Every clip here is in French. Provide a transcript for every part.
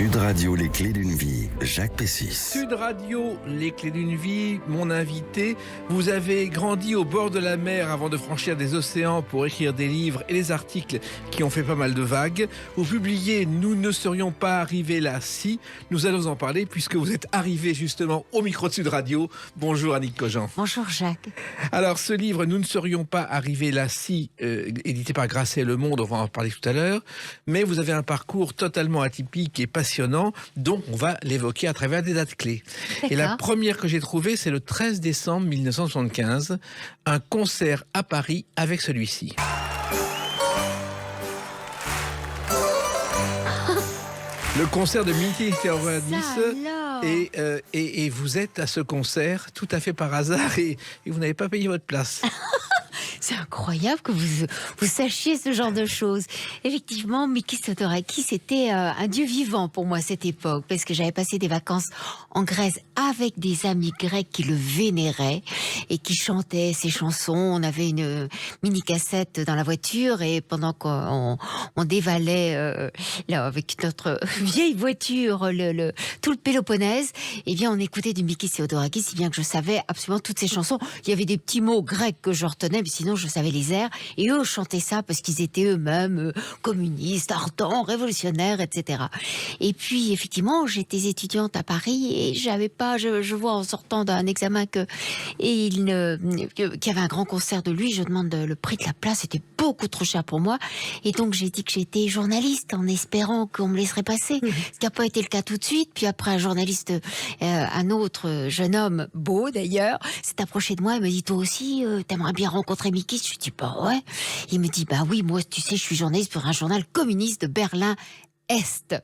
Sud Radio, les clés d'une vie, Jacques Pessis. Sud Radio, les clés d'une vie, mon invité. Vous avez grandi au bord de la mer avant de franchir des océans pour écrire des livres et des articles qui ont fait pas mal de vagues. Vous publiez « Nous ne serions pas arrivés là si ». Nous allons en parler puisque vous êtes arrivé justement au micro de Sud Radio. Bonjour Annick Cogent. Bonjour Jacques. Alors ce livre « Nous ne serions pas arrivés là si », édité par Grasset Le Monde, on va en parler tout à l'heure. Mais vous avez un parcours totalement atypique et passionnant, dont on va l'évoquer à travers des dates clés. Et la première que j'ai trouvée, c'est le 13 décembre 1975, un concert à Paris avec celui-ci. Le concert de 1990 et vous êtes à ce concert tout à fait par hasard et vous n'avez pas payé votre place. C'est incroyable que vous sachiez ce genre de choses. Effectivement, Mikis Theodorakis était un dieu vivant pour moi à cette époque, parce que j'avais passé des vacances en Grèce avec des amis grecs qui le vénéraient et qui chantaient ses chansons. On avait une mini-cassette dans la voiture et pendant qu'on dévalait là, avec notre vieille voiture tout le Péloponnèse, eh bien on écoutait du Mikis Theodorakis, si bien que je savais absolument toutes ces chansons. Il y avait des petits mots grecs que je retenais, mais sinon je savais les airs, et eux chantaient ça parce qu'ils étaient eux-mêmes communistes, ardents, révolutionnaires, etc. Et puis effectivement, j'étais étudiante à Paris et j'avais pas, je vois en sortant d'un examen qu'il y avait un grand concert de lui. Je demande le prix de la place, c'était beaucoup trop cher pour moi, et donc j'ai dit que j'étais journaliste en espérant qu'on me laisserait passer, ce qui n'a pas été le cas tout de suite. Puis après, un journaliste, un autre jeune homme, beau d'ailleurs, s'est approché de moi et m'a dit: toi aussi, t'aimerais bien rencontrer Mikis? Je lui dis: bah ouais. Il me dit: bah oui, moi tu sais, je suis journaliste pour un journal communiste de Berlin Est.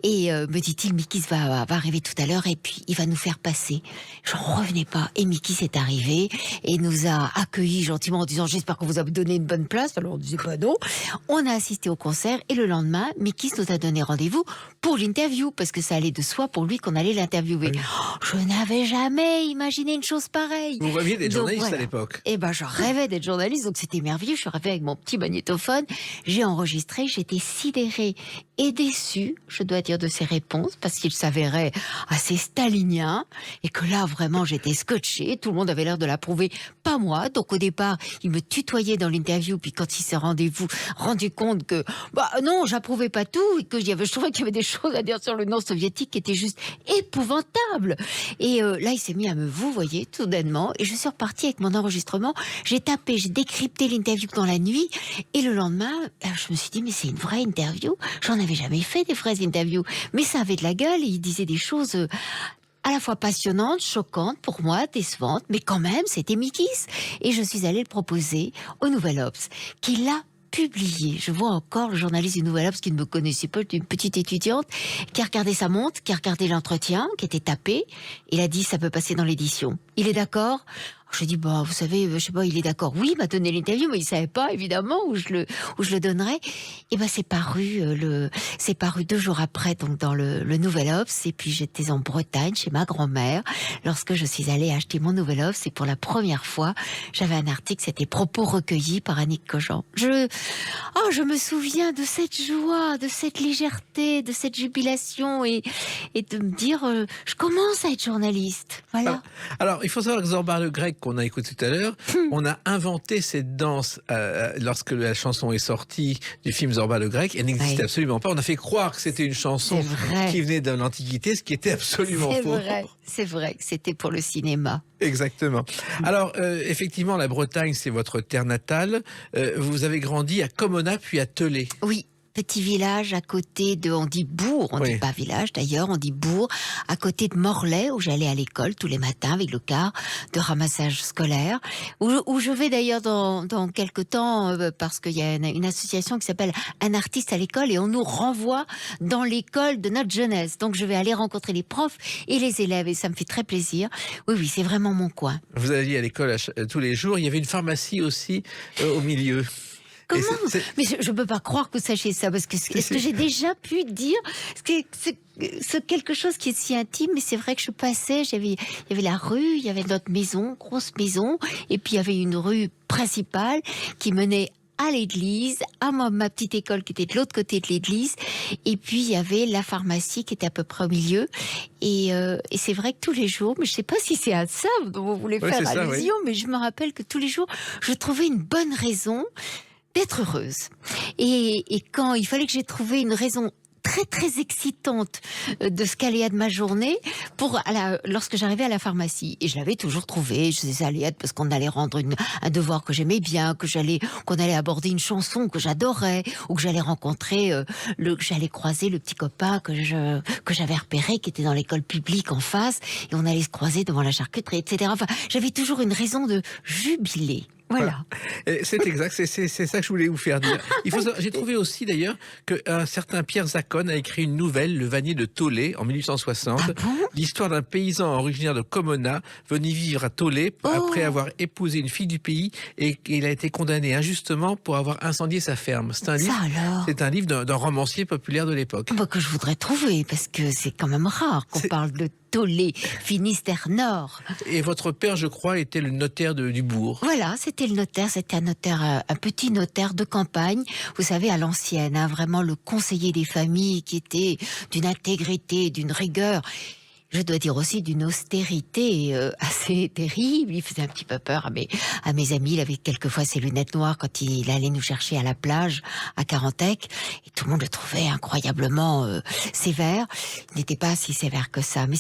Et me dit-il, Mikis va arriver tout à l'heure et puis il va nous faire passer. J'en revenais pas. Et Mikis est arrivé et nous a accueillis gentiment en disant: j'espère qu'on vous a donné une bonne place. Alors on disait pas non. On a assisté au concert et le lendemain, Mikis nous a donné rendez-vous pour l'interview, parce que ça allait de soi pour lui qu'on allait l'interviewer. Oui. Oh, je n'avais jamais imaginé une chose pareille. Vous rêviez d'être journaliste voilà. À l'époque. Eh ben, je rêvais d'être journaliste, donc c'était merveilleux. Je suis arrivée avec mon petit magnétophone, j'ai enregistré, j'étais sidérée et déçue, je dois dire, de ses réponses, parce qu'il s'avérait assez stalinien, et que là, vraiment, j'étais scotchée, tout le monde avait l'air de l'approuver, pas moi. Donc au départ, il me tutoyait dans l'interview, puis quand il s'est rendu compte que, bah non, j'approuvais pas tout, et que je trouvais qu'il y avait des choses à dire sur le nom soviétique qui étaient juste épouvantables. Et là, il s'est mis à me vouvoyer, soudainement, et je suis repartie avec mon enregistrement. J'ai décrypté l'interview dans la nuit, et le lendemain, je me suis dit: mais c'est une vraie interview. J'en avais jamais fait des vraies interviews, mais ça avait de la gueule, et il disait des choses à la fois passionnantes, choquantes pour moi, décevantes, mais quand même, c'était Mikis. Et je suis allée le proposer au Nouvel Obs, qui l'a publié. Je vois encore le journaliste du Nouvel Obs qui ne me connaissait pas, une petite étudiante, qui a regardé sa montre, qui a regardé l'entretien, qui était tapé. Il a dit: ça peut passer dans l'édition. Il est d'accord? Je dis: bah, vous savez, je sais pas, il est d'accord. Oui, il m'a donné l'interview, mais il savait pas, évidemment, où je le donnerais. Et ben, c'est paru 2 jours après, donc, dans le Nouvel Obs. Et puis, j'étais en Bretagne, chez ma grand-mère, lorsque je suis allée acheter mon Nouvel Obs. Et pour la première fois, j'avais un article, c'était propos recueillis par Annick Cogent. Je me souviens de cette joie, de cette légèreté, de cette jubilation, et de me dire, je commence à être journaliste. Voilà. Alors, il faut savoir que Zorba le Grec, qu'on a écouté tout à l'heure, on a inventé cette danse lorsque la chanson est sortie du film Zorba le Grec. Elle n'existait absolument pas. On a fait croire que c'était une chanson qui venait de l'Antiquité, ce qui était absolument faux. C'est vrai que c'était pour le cinéma. Exactement. Alors, effectivement, la Bretagne, c'est votre terre natale. Vous avez grandi à Comona, puis à Telé. Oui. Petit village à côté de, on dit bourg, on dit pas village d'ailleurs, on dit bourg, à côté de Morlaix, où j'allais à l'école tous les matins avec le car de ramassage scolaire, où je vais d'ailleurs dans quelques temps, parce qu'il y a une association qui s'appelle Un artiste à l'école, et on nous renvoie dans l'école de notre jeunesse. Donc je vais aller rencontrer les profs et les élèves, et ça me fait très plaisir. Oui, c'est vraiment mon coin. Vous alliez à l'école tous les jours, il y avait une pharmacie aussi au milieu. Comment? Mais je ne peux pas croire que vous sachiez ça, parce que est-ce que j'ai déjà pu dire c'est quelque chose qui est si intime, mais c'est vrai que je passais, il y avait la rue, il y avait notre maison, grosse maison, et puis il y avait une rue principale qui menait à l'église, à ma petite école qui était de l'autre côté de l'église, et puis il y avait la pharmacie qui était à peu près au milieu. Et c'est vrai que tous les jours, mais je ne sais pas si c'est à ça dont vous voulez faire allusion, mais je me rappelle que tous les jours, je trouvais une bonne raison d'être heureuse. Et quand il fallait que j'ai trouvé une raison très très excitante de ce qu'allait être ma journée lorsque j'arrivais à la pharmacie, et je l'avais toujours trouvé. Je disais allait être parce qu'on allait rendre un devoir que j'aimais bien, qu'on allait aborder une chanson que j'adorais, ou que j'allais rencontrer j'allais croiser le petit copain que j'avais repéré qui était dans l'école publique en face, et on allait se croiser devant la charcuterie, etc. Enfin, j'avais toujours une raison de jubiler. Voilà. C'est exact, c'est ça que je voulais vous faire dire. J'ai trouvé aussi d'ailleurs qu'un certain Pierre Zacon a écrit une nouvelle, Le Vannier de Tollet, en 1860. Ah bon ? L'histoire d'un paysan originaire de Comona venu vivre à Tollet après avoir épousé une fille du pays, et il a été condamné injustement pour avoir incendié sa ferme. C'est un livre d'un romancier populaire de l'époque. Que je voudrais trouver, parce que c'est quand même rare qu'on parle de Tollet, Finistère Nord. Et votre père, je crois, était le notaire du bourg. Voilà, c'était le notaire, un petit notaire de campagne, vous savez, à l'ancienne, vraiment le conseiller des familles qui était d'une intégrité, d'une rigueur. Je dois dire aussi d'une austérité assez terrible. Il faisait un petit peu peur à mes amis. Il avait quelquefois ses lunettes noires quand il allait nous chercher à la plage, à Carantec. Et tout le monde le trouvait incroyablement sévère. Il n'était pas si sévère que ça. Mais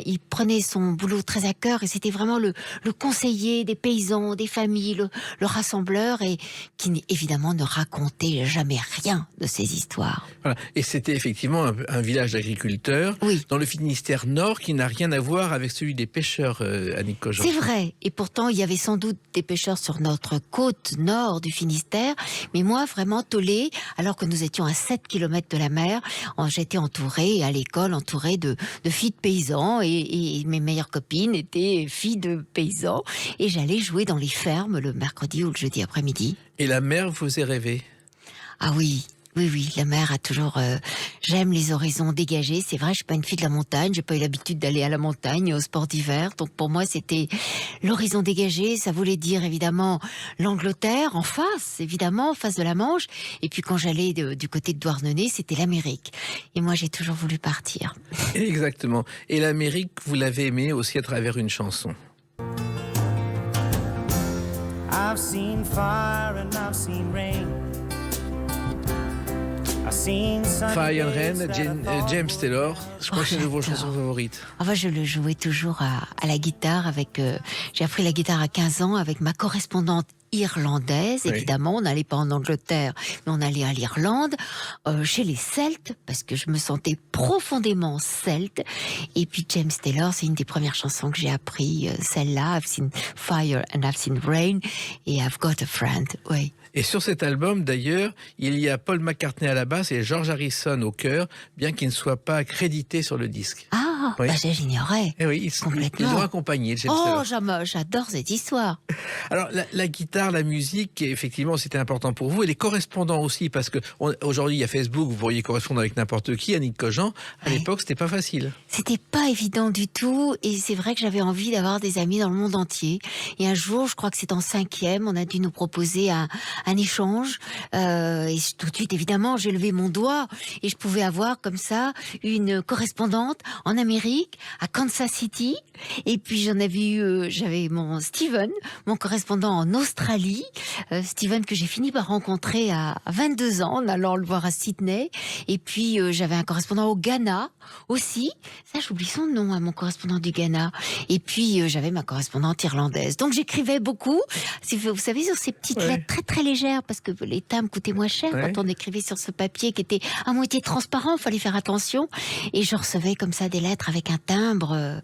il prenait son boulot très à cœur, et c'était vraiment le conseiller des paysans, des familles, le rassembleur, et qui évidemment ne racontait jamais rien de ces histoires. Voilà. Et c'était effectivement un village d'agriculteurs, oui, dans le Finistère Nord, qui n'a rien à voir avec celui des pêcheurs, Annick Cogent. C'est vrai, et pourtant il y avait sans doute des pêcheurs sur notre côte nord du Finistère, mais moi vraiment Tollet, alors que nous étions à 7 km de la mer, j'étais entourée à l'école, entourée de filles de paysans, et mes meilleures copines étaient filles de paysans, et j'allais jouer dans les fermes le mercredi ou le jeudi après-midi. Et la mer vous faisait rêver? Ah oui. Oui, la mer a toujours... j'aime les horizons dégagés. C'est vrai, je suis pas une fille de la montagne. J'ai pas eu l'habitude d'aller à la montagne, au sport d'hiver. Donc pour moi, c'était l'horizon dégagé. Ça voulait dire évidemment l'Angleterre, en face, évidemment, en face de la Manche. Et puis quand j'allais du côté de Douarnenez, c'était l'Amérique. Et moi, j'ai toujours voulu partir. Exactement. Et l'Amérique, vous l'avez aimée aussi à travers une chanson. I've seen fire and I've seen rain. Fire and Rain, James Taylor, je crois que c'est une de vos chansons favorites. Enfin, je le jouais toujours à la guitare j'ai appris la guitare à 15 ans avec ma correspondante irlandaise, évidemment. On n'allait pas en Angleterre, mais on allait à l'Irlande, chez les Celtes, parce que je me sentais profondément celte. Et puis James Taylor, c'est une des premières chansons que j'ai appris, celle-là, I've seen fire and I've seen rain, et I've got a friend, oui. Et sur cet album, d'ailleurs, il y a Paul McCartney à la basse et George Harrison au chœur, bien qu'ils ne soient pas crédités sur le disque. Ah, oui. J'ignorais. Et oui, ils ont accompagné James Taylor. J'adore cette histoire. Alors, la guitare, la musique, effectivement, c'était important pour vous. Et les correspondants aussi, parce que aujourd'hui, il y a Facebook, vous pourriez correspondre avec n'importe qui, Annick Cogent. À l'époque, c'était pas facile. C'était pas évident du tout. Et c'est vrai que j'avais envie d'avoir des amis dans le monde entier. Et un jour, je crois que c'est en 5e, on a dû nous proposer un échange. Et tout de suite, évidemment, j'ai levé mon doigt et je pouvais avoir comme ça une correspondante en Amérique, à Kansas City. Et puis j'avais mon Steven, mon correspondant en Australie. Steven que j'ai fini par rencontrer à 22 ans en allant le voir à Sydney. Et puis j'avais un correspondant au Ghana aussi. Ça, j'oublie son nom, hein, mon correspondant du Ghana. Et puis j'avais ma correspondante irlandaise. Donc j'écrivais beaucoup. Vous savez, sur ces petites lettres très très légères, parce que les timbres coûtaient moins cher quand on écrivait sur ce papier qui était à moitié transparent, il fallait faire attention. Et je recevais comme ça des lettres avec un timbre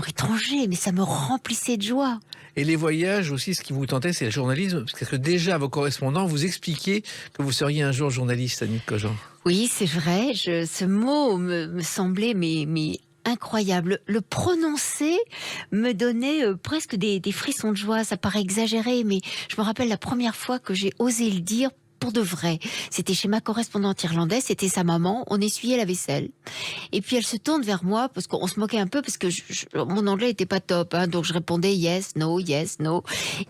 étranger, mais ça me remplissait de joie. Et les voyages aussi, ce qui vous tentait, c'est le journalisme, parce que déjà, vos correspondants vous expliquaient que vous seriez un jour journaliste, Annick Cogent. Oui, c'est vrai, ce mot me semblait mais incroyable. Le prononcer me donnait presque des frissons de joie. Ça paraît exagéré, mais je me rappelle la première fois que j'ai osé le dire pour de vrai. C'était chez ma correspondante irlandaise, c'était sa maman, on essuyait la vaisselle. Et puis elle se tourne vers moi parce qu'on se moquait un peu parce que mon anglais était pas top, hein, donc je répondais yes, no.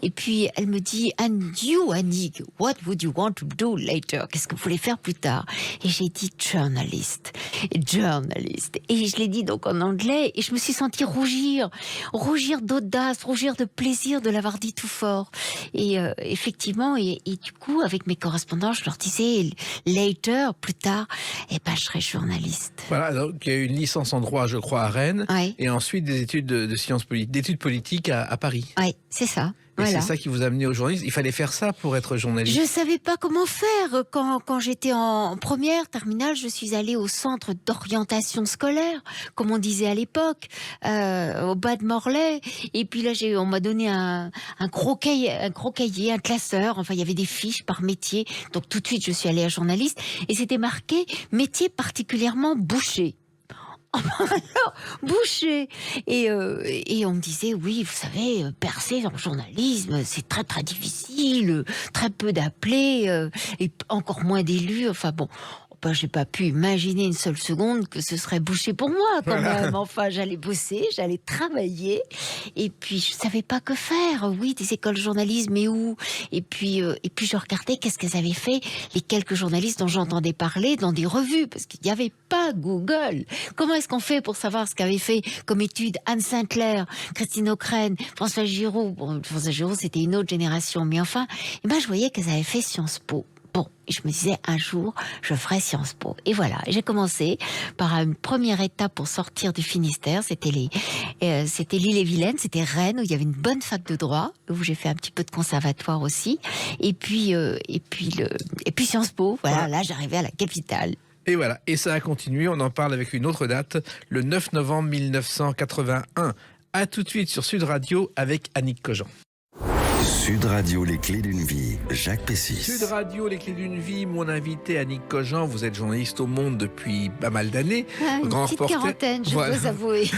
Et puis elle me dit, and you, Annick, what would you want to do later? Qu'est-ce que vous voulez faire plus tard? Et j'ai dit journalist. Et je l'ai dit donc en anglais et je me suis sentie rougir d'audace, rougir de plaisir de l'avoir dit tout fort. Et effectivement, et du coup, avec mes correspondants, je leur disais later, plus tard, je serai journaliste. Voilà, donc il y a eu une licence en droit, je crois, à Rennes, Ouais. et ensuite des études d'études politiques à Paris. Oui, c'est ça. Et Voilà. c'est ça qui vous a amené au journalisme. Il fallait faire ça pour être journaliste. Je savais pas comment faire. Quand j'étais en première terminale, je suis allée au centre d'orientation scolaire, comme on disait à l'époque, au bas de Morlaix. Et puis là, on m'a donné un gros cahier, un classeur. Enfin, il y avait des fiches par métier. Donc tout de suite, je suis allée à journaliste. Et c'était marqué métier particulièrement bouché. Alors, boucher. Et on me disait, oui, vous savez, percer en journalisme, c'est très très difficile, très peu d'appelés, et encore moins d'élus. Enfin bon, j'ai pas pu imaginer une seule seconde que ce serait bouché pour moi quand même. Enfin, j'allais bosser, j'allais travailler, et puis je savais pas que faire. Oui, des écoles de journalisme, mais où? Et puis je regardais qu'est-ce qu'elles avaient fait, les quelques journalistes dont j'entendais parler dans des revues, parce qu'il n'y avait pas Google. Comment est-ce qu'on fait pour savoir ce qu'avait fait comme étude Anne Sinclair, Christine Ockrent, François Giraud? Bon, François Giraud, c'était une autre génération, mais enfin, je voyais qu'elles avaient fait Sciences Po. Bon, je me disais, un jour, je ferai Sciences Po. Et voilà, j'ai commencé par une première étape pour sortir du Finistère. C'était l'Ille-et-Vilaine, c'était Rennes, où il y avait une bonne fac de droit, où j'ai fait un petit peu de conservatoire aussi. Et puis Sciences Po, voilà, là, j'arrivais à la capitale. Et voilà, et ça a continué, on en parle avec une autre date, le 9 novembre 1981. À tout de suite sur Sud Radio avec Annick Cogent. Sud Radio, les clés d'une vie, Jacques Pessis. Sud Radio, les clés d'une vie, mon invité Annick Cogent, vous êtes journaliste au Monde depuis pas mal d'années. Une grand petite reporter. quarantaine, je Voilà. dois avouer.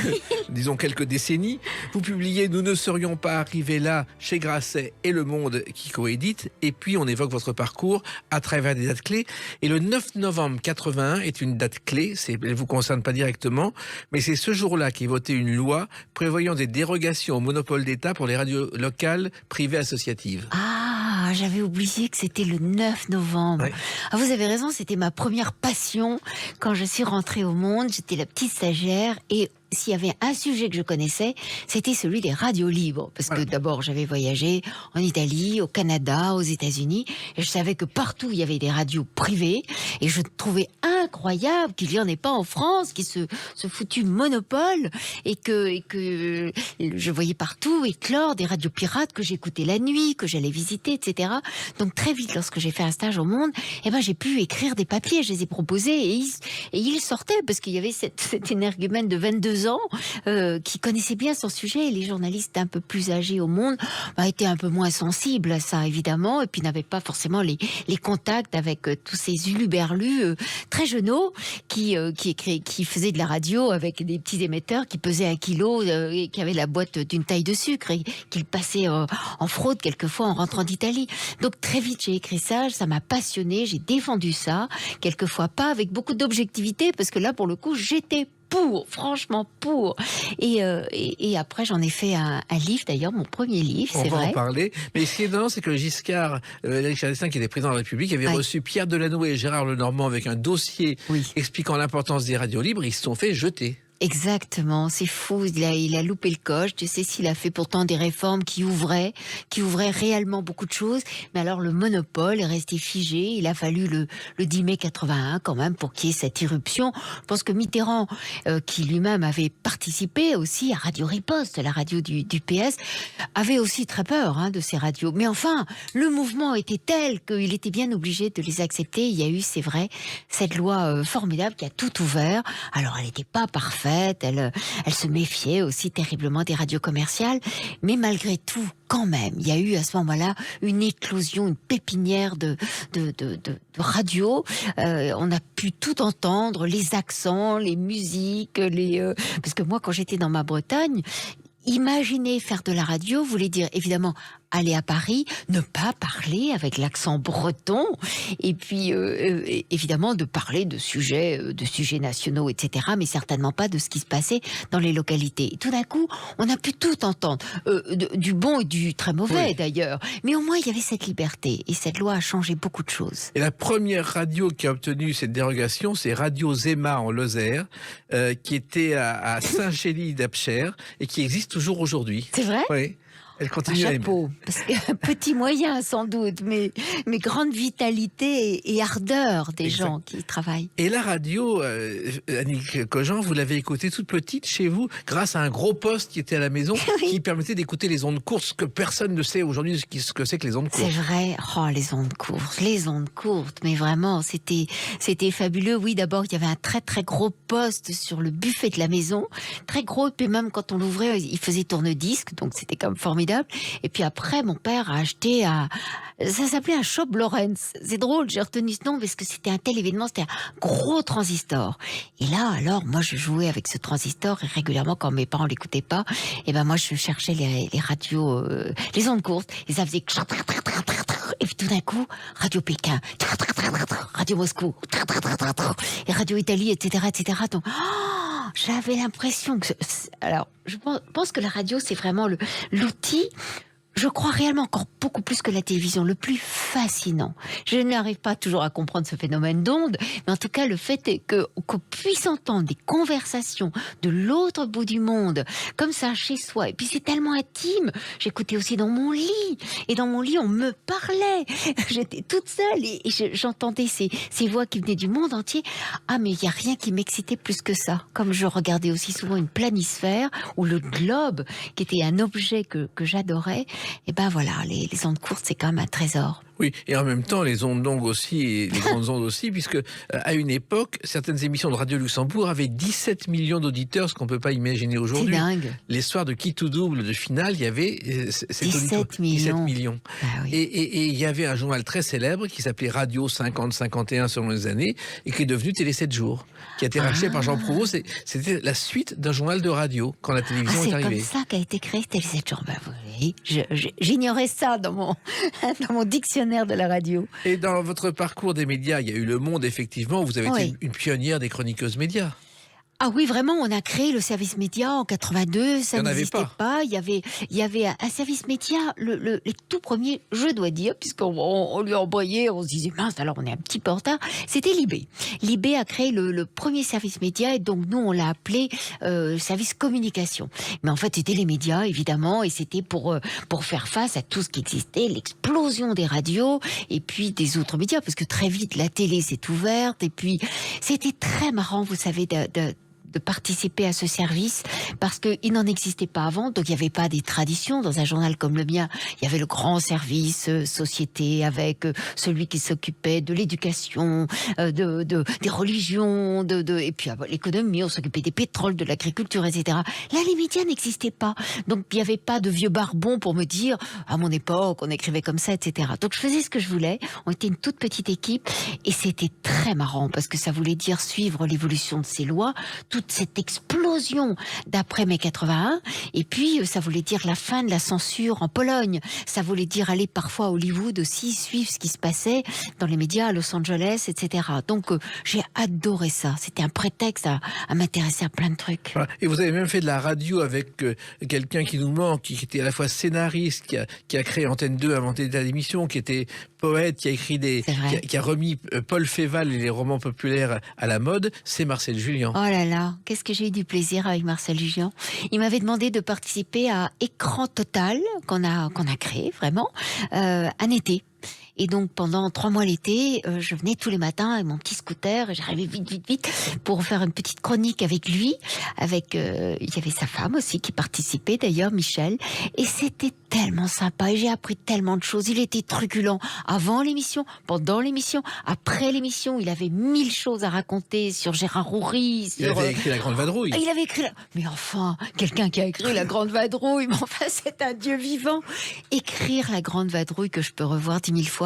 Disons quelques décennies. Vous publiez Nous ne serions pas arrivés là chez Grasset et Le Monde qui coédite. Et puis on évoque votre parcours à travers des dates clés. Et le 9 novembre 81 est une date clé. Elle ne vous concerne pas directement, mais c'est ce jour-là qu'est votée une loi prévoyant des dérogations au monopole d'État pour les radios locales privées associatives. Ah, j'avais oublié que c'était le 9 novembre. Ouais. Ah, vous avez raison, c'était ma première passion. Quand je suis rentrée au Monde, j'étais la petite stagiaire et s'il y avait un sujet que je connaissais, c'était celui des radios libres. Parce que d'abord, j'avais voyagé en Italie, au Canada, aux États-Unis, et je savais que partout, il y avait des radios privées, et je trouvais incroyable qu'il n'y en ait pas en France, qui se foutu monopole, et que je voyais partout éclore des radios pirates que j'écoutais la nuit, que j'allais visiter, etc. Donc très vite, lorsque j'ai fait un stage au Monde, j'ai pu écrire des papiers, je les ai proposés, et ils sortaient, parce qu'il y avait cet énergumène de 22 ans qui connaissait bien son sujet, et les journalistes un peu plus âgés au Monde étaient un peu moins sensibles à ça, évidemment, et puis n'avaient pas forcément les contacts avec tous ces huluberlus très jeuneaux qui faisaient de la radio avec des petits émetteurs qui pesaient 1 kilo et qui avaient la boîte d'une taille de sucre et qu'ils passaient en fraude quelquefois en rentrant d'Italie. Donc très vite j'ai écrit ça m'a passionné, j'ai défendu ça, quelquefois pas avec beaucoup d'objectivité, parce que là pour le coup j'étais franchement pour. Et après, j'en ai fait un livre, d'ailleurs, mon premier livre, c'est vrai. On va en parler. Mais ce qui est étonnant, c'est que Giscard, Giscard d'Estaing, qui était président de la République, avait reçu Pierre Delanoë et Gérard Lenormand avec un dossier expliquant l'importance des radios libres. Ils se sont fait jeter. Exactement, c'est fou, il a loupé le coche. Tu sais, s'il a fait pourtant des réformes qui ouvraient réellement beaucoup de choses, mais alors le monopole est resté figé. Il a fallu le 10 mai 81 quand même pour qu'il y ait cette irruption. Je pense que Mitterrand, qui lui-même avait participé aussi à Radio Riposte, la radio du PS, avait aussi très peur de ces radios. Mais enfin, le mouvement était tel qu'il était bien obligé de les accepter. Il y a eu, c'est vrai, cette loi formidable qui a tout ouvert. Alors, elle n'était pas parfaite. Elle se méfiait aussi terriblement des radios commerciales, mais malgré tout, quand même, il y a eu à ce moment-là une éclosion, une pépinière de radios. On a pu tout entendre, les accents, les musiques, parce que moi, quand j'étais dans ma Bretagne, imaginer faire de la radio voulait dire évidemment aller à Paris, ne pas parler avec l'accent breton, et puis évidemment de parler de sujets nationaux, etc., mais certainement pas de ce qui se passait dans les localités. Et tout d'un coup, on a pu tout entendre, du bon et du très mauvais d'ailleurs, mais au moins il y avait cette liberté, et cette loi a changé beaucoup de choses. Et la première radio qui a obtenu cette dérogation, c'est Radio Zema en Lozère, qui était à Saint-Gély d'Apcher, et qui existe toujours aujourd'hui. C'est vrai ? Oui. Elle Un continue chapeau, parce que petit moyen sans doute, mais grande vitalité et ardeur des gens qui y travaillent. Et la radio, Annick Cogent, vous l'avez écoutée toute petite chez vous, grâce à un gros poste qui était à la maison, qui permettait d'écouter les ondes courtes, ce que personne ne sait aujourd'hui ce que c'est que les ondes courtes. C'est vrai, les ondes courtes, mais vraiment, c'était fabuleux. Oui, d'abord, il y avait un très très gros poste sur le buffet de la maison, très gros, et puis même quand on l'ouvrait, il faisait tourne-disque, donc c'était comme formidable. Et puis après, mon père a acheté ça s'appelait un Shop Lawrence. C'est drôle, j'ai retenu ce nom parce que c'était un tel événement, c'était un gros transistor. Et là, alors, moi, je jouais avec ce transistor et régulièrement, quand mes parents l'écoutaient pas, et ben moi, je cherchais les radios, les ondes courtes, et ça faisait et puis tout d'un coup, Radio Pékin, Radio Moscou, et Radio Italie, etc., etc. Donc, j'avais l'impression que... Alors, je pense que la radio, c'est vraiment l'outil, je crois réellement encore beaucoup plus que la télévision, le plus fascinant. Je n'arrive pas toujours à comprendre ce phénomène d'onde, mais en tout cas, le fait est qu'on puisse entendre des conversations de l'autre bout du monde, comme ça, chez soi. Et puis, c'est tellement intime. J'écoutais aussi dans mon lit. Et dans mon lit, on me parlait. J'étais toute seule et j'entendais ces voix qui venaient du monde entier. Ah, mais il n'y a rien qui m'excitait plus que ça. Comme je regardais aussi souvent une planisphère ou le globe, qui était un objet que j'adorais. Et ben voilà, les ondes courtes, c'est quand même un trésor. Oui, et en même temps, les ondes longues aussi, et les grandes ondes aussi, puisque à une époque, certaines émissions de Radio Luxembourg avaient 17 millions d'auditeurs, ce qu'on ne peut pas imaginer aujourd'hui. C'est dingue. Les soirs de Qui tout double de finale, il y avait 17 millions. Ah, oui. Et il y avait un journal très célèbre qui s'appelait Radio 50-51 selon les années, et qui est devenu Télé 7 jours, qui a été racheté par Jean Prouveau. C'était la suite d'un journal de radio, quand la télévision est arrivée. C'est comme ça qu'a été créé Télé 7 jours. Ben, vous voyez, j'ignorais ça dans mon dictionnaire de la radio. Et dans votre parcours des médias, il y a eu Le Monde, effectivement, vous avez été une pionnière des chroniqueuses médias. Ah oui, vraiment, on a créé le service média en 82, ça n'existait pas. Il y avait un service média, les tout premiers, je dois dire, puisqu'on lui envoyait, on se disait, mince, alors on est un petit peu en retard, c'était Libé. Libé a créé le premier service média, et donc nous, on l'a appelé service communication. Mais en fait, c'était les médias, évidemment, et c'était pour faire face à tout ce qui existait, l'explosion des radios, et puis des autres médias, parce que très vite, la télé s'est ouverte, et puis c'était très marrant, vous savez, de participer à ce service, parce qu'il n'en existait pas avant, donc il n'y avait pas des traditions. Dans un journal comme le mien, il y avait le grand service société, avec celui qui s'occupait de l'éducation, des religions, et puis l'économie, on s'occupait des pétroles, de l'agriculture, etc. Là, les médias n'existaient pas, donc il n'y avait pas de vieux barbons pour me dire, à mon époque, on écrivait comme ça, etc. Donc je faisais ce que je voulais, on était une toute petite équipe, et c'était très marrant, parce que ça voulait dire suivre l'évolution de ces lois, toute cette explosion d'après mai 81, et puis ça voulait dire la fin de la censure en Pologne, ça voulait dire aller parfois à Hollywood aussi, suivre ce qui se passait dans les médias à Los Angeles, etc. Donc j'ai adoré ça, c'était un prétexte à m'intéresser à plein de trucs. Voilà. Et vous avez même fait de la radio avec quelqu'un qui nous manque, qui était à la fois scénariste, qui a créé Antenne 2, inventé des émissions, qui était poète, qui a écrit qui a remis Paul Féval et les romans populaires à la mode, c'est Marcel Julien. Oh là là, qu'est-ce que j'ai eu du plaisir avec Marcel Julien. Il m'avait demandé de participer à Écran Total, qu'on a créé vraiment, un été. Et donc, pendant 3 mois l'été, je venais tous les matins avec mon petit scooter, et j'arrivais vite pour faire une petite chronique avec lui. Il y avait sa femme aussi qui participait, d'ailleurs, Michel. Et c'était tellement sympa, et j'ai appris tellement de choses. Il était truculent avant l'émission, pendant l'émission, après l'émission. Il avait 1000 choses à raconter sur Gérard Houry. Il avait écrit La Grande Vadrouille. Il avait écrit... Mais enfin, quelqu'un qui a écrit La Grande Vadrouille, mais enfin, c'est un dieu vivant. Écrire La Grande Vadrouille, que je peux revoir 10 000 fois.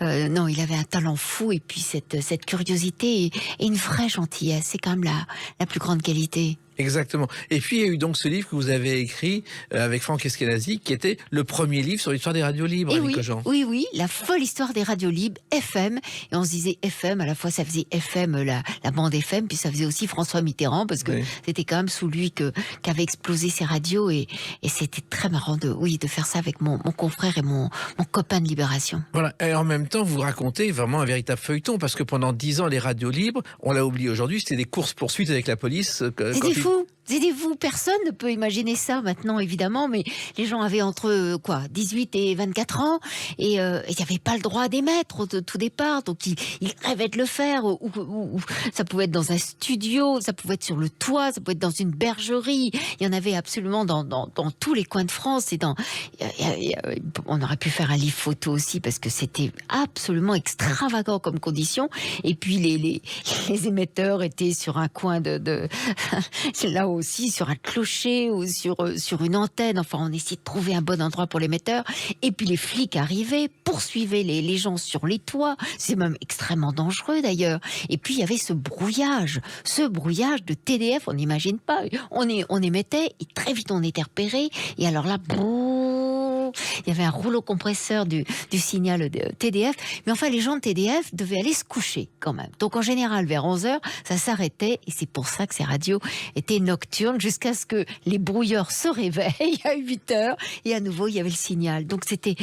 Non, il avait un talent fou, et puis cette curiosité et une vraie gentillesse, c'est quand même la plus grande qualité. Exactement. Et puis il y a eu donc ce livre que vous avez écrit avec Franck Eskenazi, qui était le premier livre sur l'histoire des radios libres, Annick Cogent. Oui, la folle histoire des radios libres, FM. Et on se disait FM, à la fois ça faisait FM, la bande FM, puis ça faisait aussi François Mitterrand, parce que c'était quand même sous lui qu'avaient explosé ces radios. Et c'était très marrant de faire ça avec mon confrère et mon copain de Libération. Voilà. Et en même temps, vous racontez vraiment un véritable feuilleton, parce que pendant 10 ans, les radios libres, on l'a oublié aujourd'hui, c'était des courses-poursuites avec la police. C'était fou. C'était fou, personne ne peut imaginer ça maintenant, évidemment, mais les gens avaient entre 18 et 24 ans, et il n'y avait pas le droit d'émettre au tout départ, donc ils rêvaient de le faire, ou ça pouvait être dans un studio, ça pouvait être sur le toit, ça pouvait être dans une bergerie, il y en avait absolument dans tous les coins de France, et on aurait pu faire un livre photo aussi, parce que c'était absolument extravagant comme condition, et puis les émetteurs étaient sur un coin de là aussi sur un clocher ou sur une antenne. Enfin, on essayait de trouver un bon endroit pour l'émetteur. Et puis les flics arrivaient, poursuivaient les gens sur les toits. C'est même extrêmement dangereux d'ailleurs. Et puis il y avait ce brouillage de TDF. On n'imagine pas. On émettait et très vite on était repérés. Et alors là, il y avait un rouleau compresseur du signal de TDF. Mais enfin, les gens de TDF devaient aller se coucher quand même. Donc en général, vers 11h, ça s'arrêtait. Et c'est pour ça que ces radios étaient nocturnes, jusqu'à ce que les brouilleurs se réveillent à 8h. Et à nouveau, il y avait le signal. Donc c'était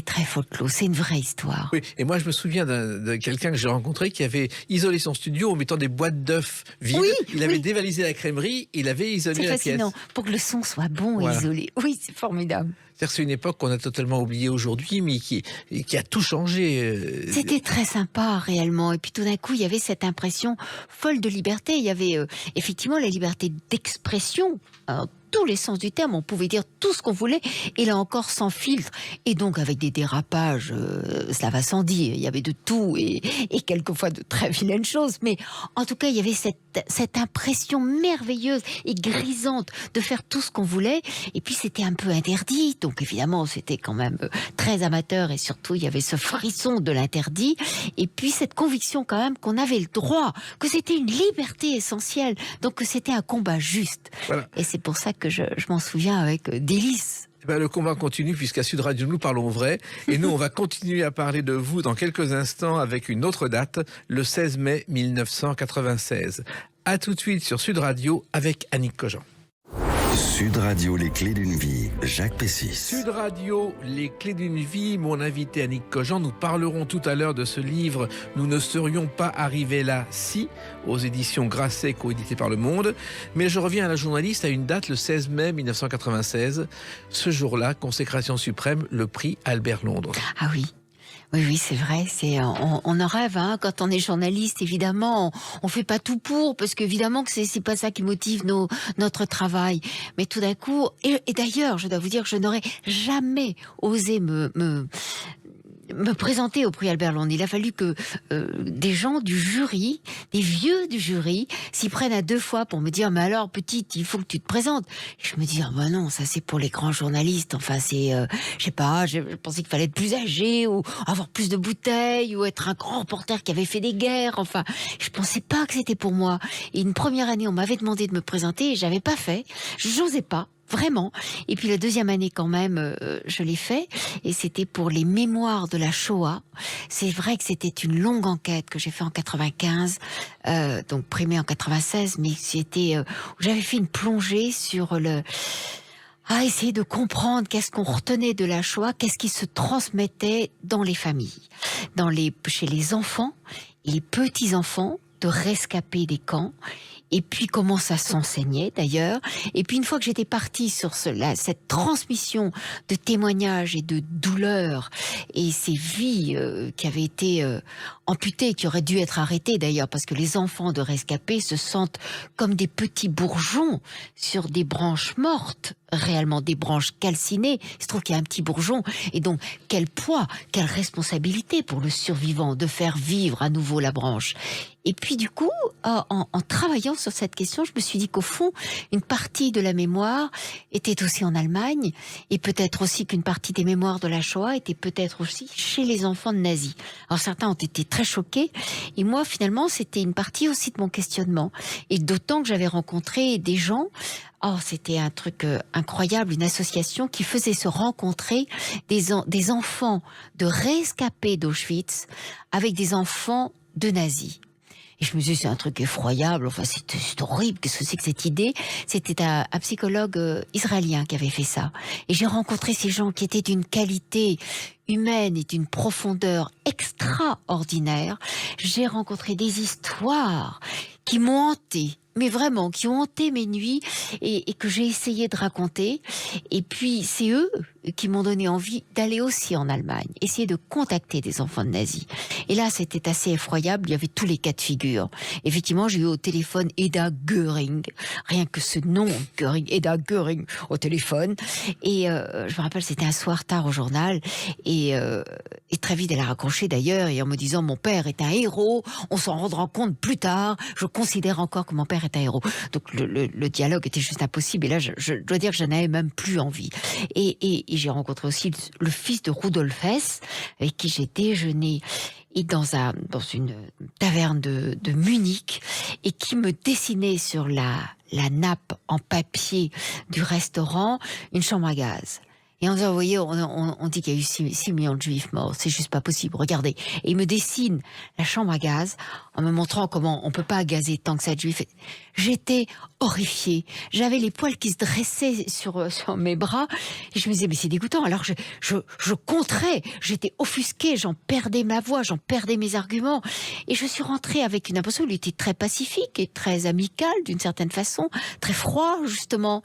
très folklore. C'est une vraie histoire. Oui, et moi je me souviens de quelqu'un que j'ai rencontré qui avait isolé son studio en mettant des boîtes d'œufs vides. Il avait dévalisé la crèmerie, il avait isolé la pièce. C'est fascinant, pour que le son soit bon et isolé. Oui, c'est formidable. C'est une époque qu'on a totalement oubliée aujourd'hui, mais qui a tout changé. C'était très sympa, réellement. Et puis tout d'un coup, il y avait cette impression folle de liberté. Il y avait effectivement la liberté d'expression. Tous les sens du terme, on pouvait dire tout ce qu'on voulait, et là encore sans filtre, et donc avec des dérapages, cela va sans dire, il y avait de tout, et quelquefois de très vilaines choses, mais en tout cas il y avait cette impression merveilleuse et grisante de faire tout ce qu'on voulait, et puis c'était un peu interdit, donc évidemment c'était quand même très amateur, et surtout il y avait ce frisson de l'interdit, et puis cette conviction quand même qu'on avait le droit, que c'était une liberté essentielle, donc que c'était un combat juste, et c'est pour ça que je m'en souviens avec délice. Le combat continue, puisqu'à Sud Radio, nous parlons vrai. Et nous, on va continuer à parler de vous dans quelques instants avec une autre date, le 16 mai 1996. À tout de suite sur Sud Radio avec Annick Cogent. Sud Radio, les clés d'une vie, Jacques Pessis. Sud Radio, les clés d'une vie, mon invité Annick Cogent. Nous parlerons tout à l'heure de ce livre « Nous ne serions pas arrivés là si » aux éditions Grasset, coédité par Le Monde. Mais je reviens à la journaliste à une date, le 16 mai 1996. Ce jour-là, consécration suprême, le prix Albert Londres. Ah oui. Oui, c'est vrai. On en rêve, hein. Quand on est journaliste, évidemment, on fait pas tout pour, parce qu'évidemment que c'est pas ça qui motive notre travail. Mais tout d'un coup, et d'ailleurs, je dois vous dire que je n'aurais jamais osé me présenter au prix Albert Londres. Il a fallu que des gens du jury, des vieux du jury, s'y prennent à 2 fois pour me dire « Mais alors, petite, il faut que tu te présentes ». Je me dis « Ah ben non, ça c'est pour les grands journalistes. Enfin, c'est, je sais pas, je pensais qu'il fallait être plus âgé, ou avoir plus de bouteilles, ou être un grand reporter qui avait fait des guerres. Enfin, je pensais pas que c'était pour moi. Et une première année, on m'avait demandé de me présenter et j'avais pas fait. J'osais pas. Vraiment. Et puis la deuxième année quand même, je l'ai fait, et c'était pour les mémoires de la Shoah. C'est vrai que c'était une longue enquête que j'ai fait en 95, donc primée en 96, mais j'avais fait une plongée sur essayer de comprendre qu'est-ce qu'on retenait de la Shoah, qu'est-ce qui se transmettait dans les familles, chez les enfants, les petits-enfants de rescapés des camps, et puis comment ça s'enseignait d'ailleurs. Et puis une fois que j'étais partie sur cette transmission de témoignages et de douleurs, et ces vies qui avaient été amputées, qui auraient dû être arrêtées d'ailleurs, parce que les enfants de rescapés se sentent comme des petits bourgeons sur des branches mortes. réellement des branches calcinées. Il se trouve qu'il y a un petit bourgeon. Et donc, quel poids, quelle responsabilité pour le survivant de faire vivre à nouveau la branche. Et puis du coup, en travaillant sur cette question, je me suis dit qu'au fond, une partie de la mémoire était aussi en Allemagne, et peut-être aussi qu'une partie des mémoires de la Shoah était peut-être aussi chez les enfants de nazis. Alors certains ont été très choqués, et moi finalement c'était une partie aussi de mon questionnement. Et d'autant que j'avais rencontré des gens, c'était un truc incroyable, une association qui faisait se rencontrer des enfants de rescapés d'Auschwitz avec des enfants de nazis. Et je me suis dit, c'est un truc effroyable, enfin c'est horrible, qu'est-ce que c'est que cette idée? C'était un psychologue israélien qui avait fait ça. Et j'ai rencontré ces gens qui étaient d'une qualité humaine et d'une profondeur extraordinaire. J'ai rencontré des histoires qui m'ont hanté, mais vraiment, qui ont hanté mes nuits et que j'ai essayé de raconter. Et puis, c'est eux qui m'ont donné envie d'aller aussi en Allemagne, essayer de contacter des enfants de nazis. Et là, c'était assez effroyable, il y avait tous les cas de figure. Effectivement, j'ai eu au téléphone Eda Göring, rien que ce nom, Göring, Eda Göring, au téléphone. Et je me rappelle, c'était un soir tard au journal, et très vite, elle a raccroché d'ailleurs, et en me disant, mon père est un héros, on s'en rendra compte plus tard, je considère encore que mon père est un héros. Donc le dialogue était juste impossible, et là, je dois dire que je n'avais même plus envie. Et j'ai rencontré aussi le fils de Rudolf Hess, avec qui j'ai déjeuné et dans une taverne de Munich, et qui me dessinait sur la nappe en papier du restaurant une chambre à gaz. Et en disant, vous voyez, on dit qu'il y a eu 6 millions de juifs morts, c'est juste pas possible, regardez. Et il me dessine la chambre à gaz en me montrant comment on peut pas gazer tant que ça de juifs. J'étais horrifiée. J'avais les poils qui se dressaient sur mes bras, et je me disais, mais c'est dégoûtant. Alors je contrais, j'étais offusquée, j'en perdais ma voix, j'en perdais mes arguments. Et je suis rentrée avec une impression, il était très pacifique et très amical d'une certaine façon, très froid justement,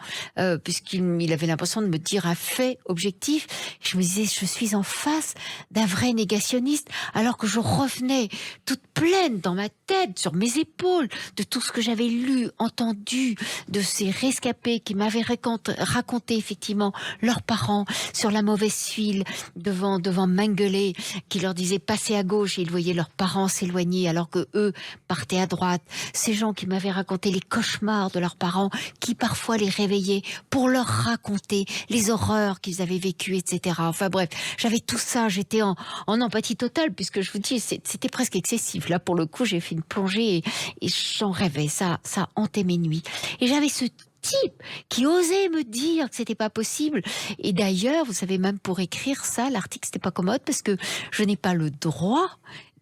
puisqu'il avait l'impression de me dire un fait objectif. Je me disais, je suis en face d'un vrai négationniste, alors que je revenais toute pleine dans ma tête, sur mes épaules, de tout ce que j'avais lu, entendu, de ces rescapés qui m'avaient raconté effectivement leurs parents sur la mauvaise file devant Mengele, qui leur disait passez à gauche, et ils voyaient leurs parents s'éloigner alors que eux partaient à droite. Ces gens qui m'avaient raconté les cauchemars de leurs parents, qui parfois les réveillaient pour leur raconter les horreurs qu'ils avaient vécues, etc. Enfin bref, j'avais tout ça, j'étais en empathie totale, puisque je vous dis, c'était presque excessif. Là, pour le coup, j'ai fait une plongée et j'en rêvais, ça hantait mes nuits. Et j'avais ce type qui osait me dire que c'était pas possible. Et d'ailleurs, vous savez, même pour écrire ça, l'article, c'était pas commode, parce que je n'ai pas le droit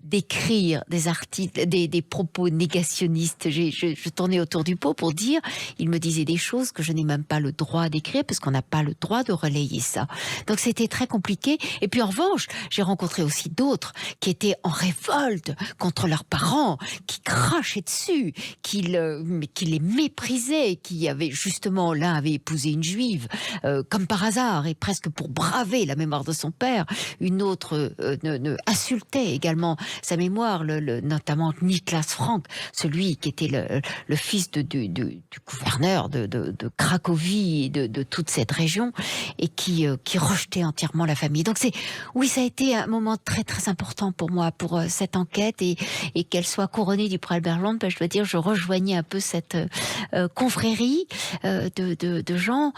d'écrire des articles, des propos négationnistes. Je tournais autour du pot pour dire, il me disait des choses que je n'ai même pas le droit d'écrire, parce qu'on n'a pas le droit de relayer ça. Donc c'était très compliqué. Et puis en revanche, j'ai rencontré aussi d'autres qui étaient en révolte contre leurs parents, qui crachaient dessus, qui les méprisaient, qui avaient justement, l'un avait épousé une juive, comme par hasard, et presque pour braver la mémoire de son père. Une autre insultait également sa mémoire, notamment Niklas Frank, celui qui était le fils du gouverneur de Cracovie et de toute cette région, et qui rejetait entièrement la famille. Donc oui, ça a été un moment très très important pour moi, pour cette enquête, et qu'elle soit couronnée du prix Albert Londres, je dois dire, je rejoignais un peu cette confrérie de gens.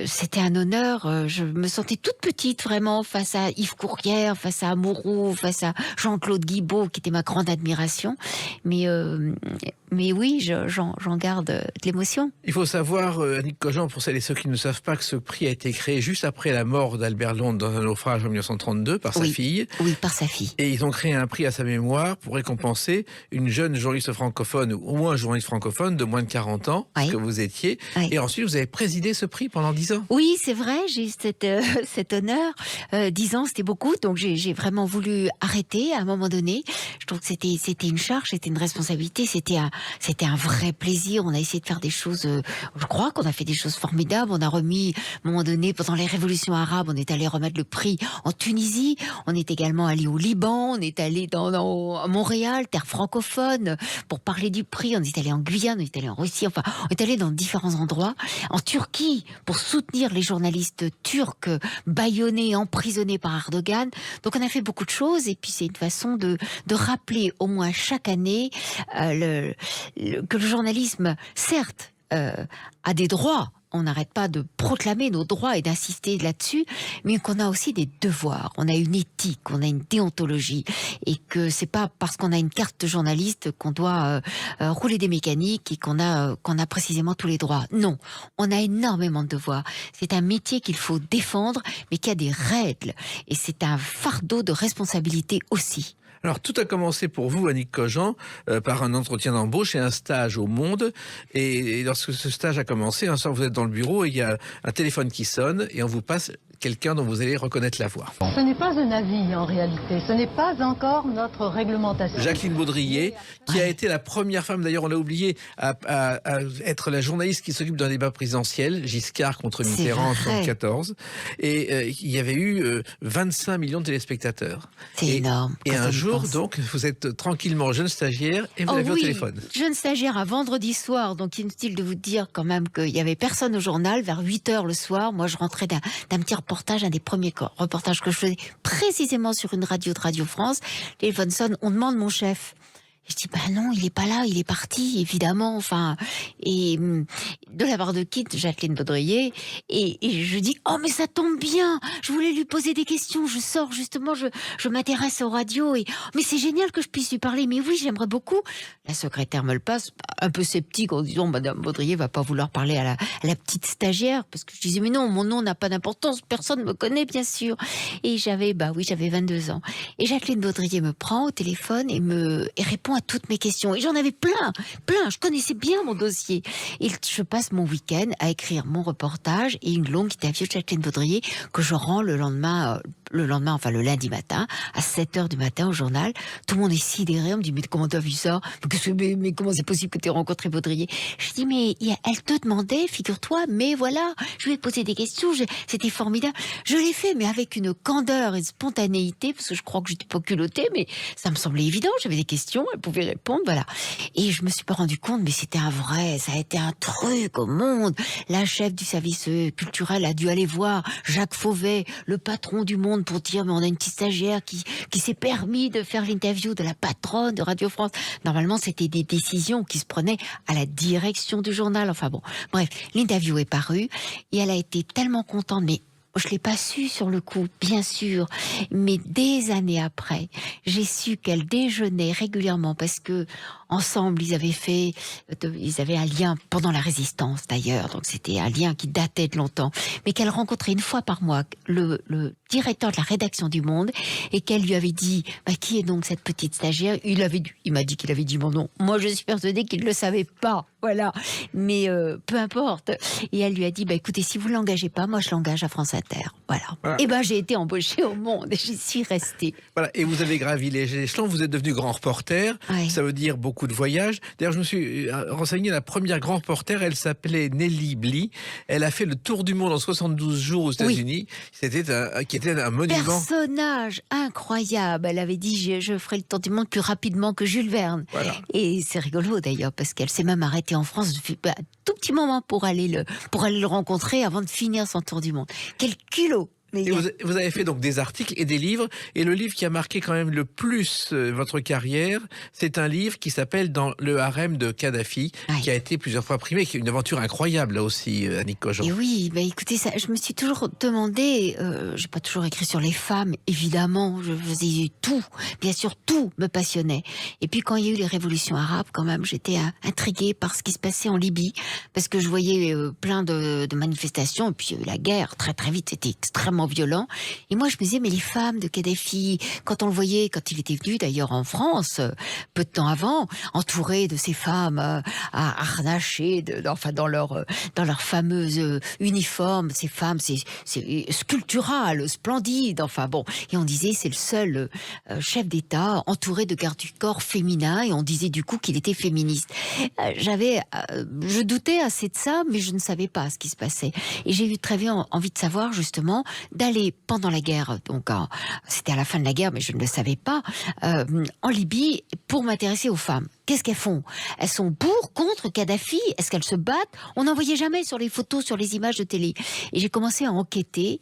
C'était un honneur. Je me sentais toute petite vraiment face à Yves Courrière, face à Amouroux, face à Jean-Claude Guibault, qui était ma grande admiration. Mais oui, j'en garde de l'émotion. Il faut savoir, Annick Cogent, pour celles et ceux qui ne savent pas, que ce prix a été créé juste après la mort d'Albert Londres dans un naufrage en 1932 par sa fille. Oui, par sa fille. Et ils ont créé un prix à sa mémoire pour récompenser une jeune journaliste francophone, ou au moins un journaliste francophone de moins de 40 ans, ce que vous étiez. Oui. Et ensuite, vous avez présidé ce prix pendant 10 ans. Oui, c'est vrai, j'ai eu cet honneur. 10 ans, c'était beaucoup, donc j'ai vraiment voulu arrêter à un moment donné. Je trouve que c'était une charge, c'était une responsabilité, c'était c'était un vrai plaisir. On a essayé de faire des choses, je crois qu'on a fait des choses formidables. On a remis, à un moment donné, pendant les révolutions arabes, on est allé remettre le prix en Tunisie. On est également allé au Liban. On est allé à Montréal, terre francophone, pour parler du prix. On est allé en Guyane, on est allé en Russie. Enfin, on est allé dans différents endroits. En Turquie, pour soutenir les journalistes turcs bâillonnés, emprisonnés par Erdogan. Donc on a fait beaucoup de choses et puis c'est une façon de rappeler au moins chaque année que le journalisme, certes, a des droits. On n'arrête pas de proclamer nos droits et d'insister là-dessus, mais qu'on a aussi des devoirs. On a une éthique, on a une déontologie, et que c'est pas parce qu'on a une carte de journaliste qu'on doit rouler des mécaniques et qu'on a précisément tous les droits. Non, on a énormément de devoirs. C'est un métier qu'il faut défendre, mais qui a des règles, et c'est un fardeau de responsabilité aussi. Alors, tout a commencé pour vous, Annick Cogent, par un entretien d'embauche et un stage au Monde. Et lorsque ce stage a commencé, un soir, vous êtes dans le bureau et il y a un téléphone qui sonne et on vous passe quelqu'un dont vous allez reconnaître la voix. Ce n'est pas un avis en réalité, ce n'est pas encore notre réglementation. Jacqueline Baudrier, qui a été la première femme, d'ailleurs on l'a oublié, à être la journaliste qui s'occupe d'un débat présidentiel, Giscard contre Mitterrand en 1974. Et il y avait eu 25 millions de téléspectateurs. C'est énorme. Et un jour, donc, vous êtes tranquillement jeune stagiaire et vous l'avez au téléphone. Jeune stagiaire un vendredi soir, donc inutile de vous dire quand même qu'il n'y avait personne au journal, vers 8h le soir. Moi, je rentrais d'un petit reportage, un des premiers reportages que je faisais précisément sur une radio de Radio France. Téléphone sonne, on demande mon chef. Je dis, bah non, il est pas là, il est parti, évidemment, enfin, et de la part de qui? De Jacqueline Baudrier, et je dis, oh, mais ça tombe bien, je voulais lui poser des questions, je sors, justement, je m'intéresse aux radios, et, mais c'est génial que je puisse lui parler, mais oui, j'aimerais beaucoup. La secrétaire me le passe, un peu sceptique, en disant, Madame Baudrier va pas vouloir parler à la petite stagiaire, parce que je disais, mais non, mon nom n'a pas d'importance, personne me connaît, bien sûr. Et j'avais 22 ans. Et Jacqueline Baudrier me prend au téléphone et répond à toutes mes questions. Et j'en avais plein. Je connaissais bien mon dossier. Et je passe mon week-end à écrire mon reportage et une longue interview de Jacqueline Baudrier que je rends le lundi matin, à 7h du matin au journal. Tout le monde est sidéré. On me dit, mais comment t'as vu ça? Mais comment c'est possible que t'aies rencontré Baudrier? Je dis, mais elle te demandait, figure-toi, mais voilà, je lui ai posé des questions, c'était formidable. Je l'ai fait, mais avec une candeur et une spontanéité, parce que je crois que j'étais pas culottée, mais ça me semblait évident. J'avais des questions, elle pouvait répondre, voilà. Et je me suis pas rendu compte, mais c'était ça a été un truc au Monde. La chef du service culturel a dû aller voir Jacques Fauvet, le patron du Monde, pour dire, mais on a une petite stagiaire qui s'est permis de faire l'interview de la patronne de Radio France. Normalement, c'était des décisions qui se prenaient à la direction du journal. Enfin bon, bref, l'interview est parue et elle a été tellement contente, mais je l'ai pas su sur le coup, bien sûr, mais des années après, j'ai su qu'elle déjeunait régulièrement parce que ensemble, ils avaient un lien pendant la Résistance d'ailleurs, donc c'était un lien qui datait de longtemps, mais qu'elle rencontrait une fois par mois le directeur de la rédaction du Monde et qu'elle lui avait dit, qui est donc cette petite stagiaire? Il m'a dit qu'il avait dit mon nom. Moi, je suis persuadée qu'il ne le savait pas, voilà, mais peu importe. Et elle lui a dit, écoutez, si vous ne l'engagez pas, moi je l'engage à France Inter, voilà. Et j'ai été embauchée au Monde et j'y suis restée. Voilà, et vous avez gravi les échelons, vous êtes devenu grand reporter, ouais. Ça veut dire beaucoup de voyages. D'ailleurs, je me suis renseigné, la première grand reporter, elle s'appelait Nelly Bly. Elle a fait le tour du monde en 72 jours aux États-Unis. Oui. Qui était un monument. Personnage incroyable. Elle avait dit, je ferai le tour du monde plus rapidement que Jules Verne. Voilà. Et c'est rigolo d'ailleurs, parce qu'elle s'est même arrêtée en France depuis un tout petit moment pour aller le rencontrer avant de finir son tour du monde. Quel culot! Et vous avez fait donc des articles et des livres, et le livre qui a marqué quand même le plus votre carrière, c'est un livre qui s'appelle Dans le harem de Kadhafi, qui a été plusieurs fois primé, qui est une aventure incroyable là aussi, Annick Cogent. Et oui, écoutez, ça, je me suis toujours demandé, j'ai pas toujours écrit sur les femmes, évidemment, je faisais tout, bien sûr, tout me passionnait. Et puis quand il y a eu les révolutions arabes, quand même, j'étais intriguée par ce qui se passait en Libye, parce que je voyais plein de manifestations, et puis la guerre, très très vite, c'était extrêmement extrêmement violent. Et moi, je me disais, mais les femmes de Kadhafi, quand on le voyait, quand il était venu d'ailleurs en France, peu de temps avant, entouré de ces femmes harnachées, dans leur fameuse uniforme, ces femmes, c'est sculptural, splendide, enfin bon. Et on disait, c'est le seul chef d'État entouré de gardes du corps féminins, et on disait du coup qu'il était féministe. Je doutais assez de ça, mais je ne savais pas ce qui se passait. Et j'ai eu très bien envie de savoir justement d'aller pendant la guerre, donc c'était à la fin de la guerre, mais je ne le savais pas, en Libye pour m'intéresser aux femmes. Qu'est-ce qu'elles font? Elles sont pour, contre Kadhafi? Est-ce qu'elles se battent? On n'en voyait jamais sur les photos, sur les images de télé. Et j'ai commencé à enquêter.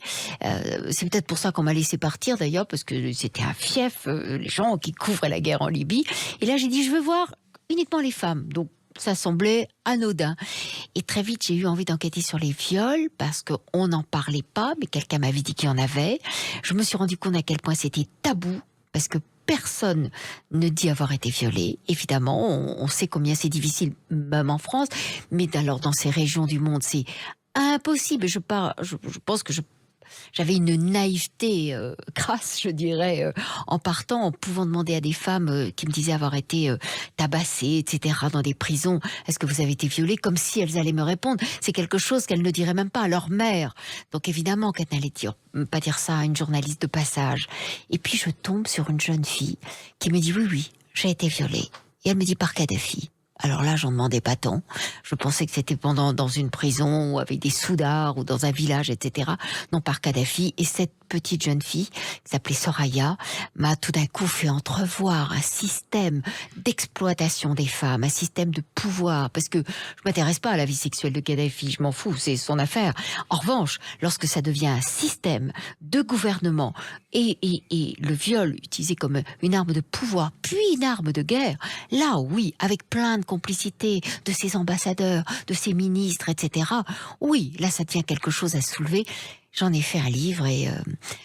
C'est peut-être pour ça qu'on m'a laissé partir d'ailleurs, parce que c'était un fief, les gens qui couvraient la guerre en Libye. Et là j'ai dit, je veux voir uniquement les femmes. Donc ça semblait anodin. Et très vite, j'ai eu envie d'enquêter sur les viols, parce qu'on n'en parlait pas, mais quelqu'un m'avait dit qu'il y en avait. Je me suis rendu compte à quel point c'était tabou, parce que personne ne dit avoir été violé. Évidemment, on sait combien c'est difficile, même en France, mais alors dans ces régions du monde, c'est impossible. Je pense que j'avais une naïveté crasse, je dirais, en partant, en pouvant demander à des femmes qui me disaient avoir été tabassées, etc., dans des prisons, est-ce que vous avez été violée? Comme si elles allaient me répondre. C'est quelque chose qu'elles ne diraient même pas à leur mère. Donc évidemment qu'elles n'allaient pas dire ça à une journaliste de passage. Et puis je tombe sur une jeune fille qui me dit, oui, j'ai été violée. Et elle me dit, par Kadhafi. Alors là, j'en demandais pas tant. Je pensais que c'était dans une prison ou avec des soudards ou dans un village, etc. Non, par Kadhafi. Et cette petite jeune fille, qui s'appelait Soraya, m'a tout d'un coup fait entrevoir un système d'exploitation des femmes, un système de pouvoir, parce que je m'intéresse pas à la vie sexuelle de Kadhafi, je m'en fous, c'est son affaire. En revanche, lorsque ça devient un système de gouvernement et le viol utilisé comme une arme de pouvoir, puis une arme de guerre, là, oui, avec plein de complicité de ses ambassadeurs, de ses ministres, etc. Oui, là, ça devient quelque chose à soulever. J'en ai fait un livre et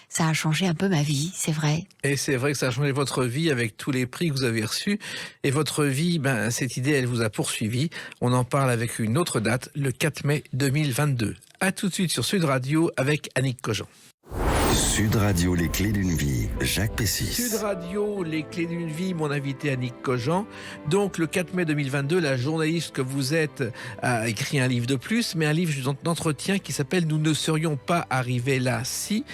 ça a changé un peu ma vie, c'est vrai. Et c'est vrai que ça a changé votre vie avec tous les prix que vous avez reçus. Et votre vie, cette idée, elle vous a poursuivi. On en parle avec une autre date, le 4 mai 2022. À tout de suite sur Sud Radio avec Annick Cogent. Sud Radio, les clés d'une vie, Jacques Pessis. Sud Radio, les clés d'une vie, mon invité Annick Cogent. Donc le 4 mai 2022, la journaliste que vous êtes a écrit un livre de plus, mais un livre d'entretien qui s'appelle « Nous ne serions pas arrivés là si »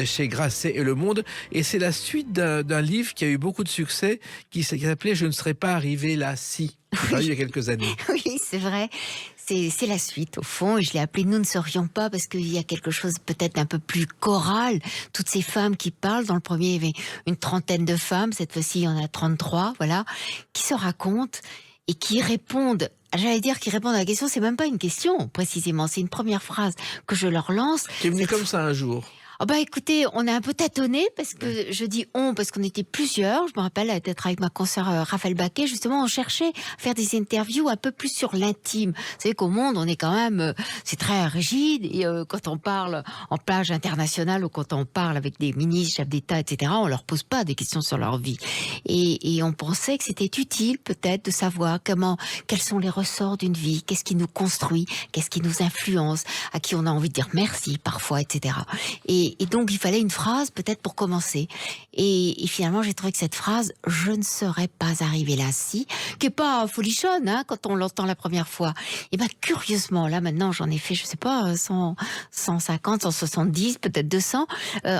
chez Grasset et Le Monde. Et c'est la suite d'un livre qui a eu beaucoup de succès, qui s'appelait « Je ne serais pas arrivé là si ». Il y a quelques années. Oui, c'est vrai. C'est la suite, au fond, et je l'ai appelé « Nous ne serions pas » parce qu'il y a quelque chose peut-être d'un peu plus choral. Toutes ces femmes qui parlent, dans le premier, il y avait une trentaine de femmes, cette fois-ci, il y en a 33, voilà, qui se racontent et qui répondent. J'allais dire qu'ils répondent à la question, c'est même pas une question, précisément, c'est une première phrase que je leur lance. Qui est venue comme ça un jour. Oh bah écoutez, on a un peu tâtonné parce que je dis on parce qu'on était plusieurs. Je me rappelle d'être avec ma consoeur Raphaël Baquet. Justement, on cherchait à faire des interviews un peu plus sur l'intime. Vous savez qu'au monde, on est quand même, c'est très rigide. Et quand on parle en plage internationale ou quand on parle avec des ministres, chefs d'État, etc., on leur pose pas des questions sur leur vie. Et on pensait que c'était utile peut-être de savoir quels sont les ressorts d'une vie, qu'est-ce qui nous construit, qu'est-ce qui nous influence, à qui on a envie de dire merci parfois, etc. Et donc, il fallait une phrase, peut-être, pour commencer. Et finalement, j'ai trouvé que cette phrase, « Je ne serais pas arrivée là si », qui est pas folichonne, hein, quand on l'entend la première fois. Et curieusement, là, maintenant, j'en ai fait, je sais pas, 150, 170, peut-être 200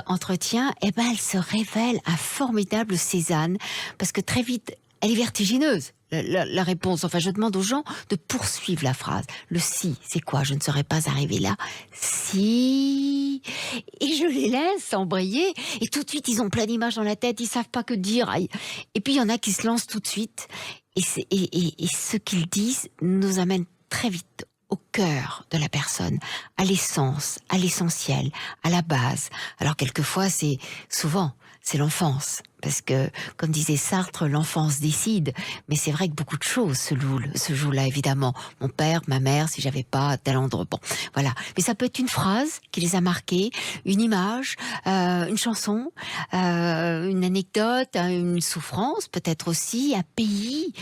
entretiens. Elle se révèle un formidable Cézanne, parce que très vite, elle est vertigineuse. La réponse, enfin je demande aux gens de poursuivre la phrase. Le si, c'est quoi? Je ne serais pas arrivé là si... Et je les laisse embrayer et tout de suite ils ont plein d'images dans la tête, ils savent pas que dire. Et puis il y en a qui se lancent tout de suite et ce qu'ils disent nous amène très vite au cœur de la personne, à l'essence, à l'essentiel, à la base. Alors quelquefois c'est l'enfance. Parce que, comme disait Sartre, l'enfance décide. Mais c'est vrai que beaucoup de choses se jouent là, évidemment. Mon père, ma mère, si j'avais pas tel endroit. Bon, voilà. Mais ça peut être une phrase qui les a marqués, une image, une chanson, une anecdote, une souffrance, peut-être aussi, un pays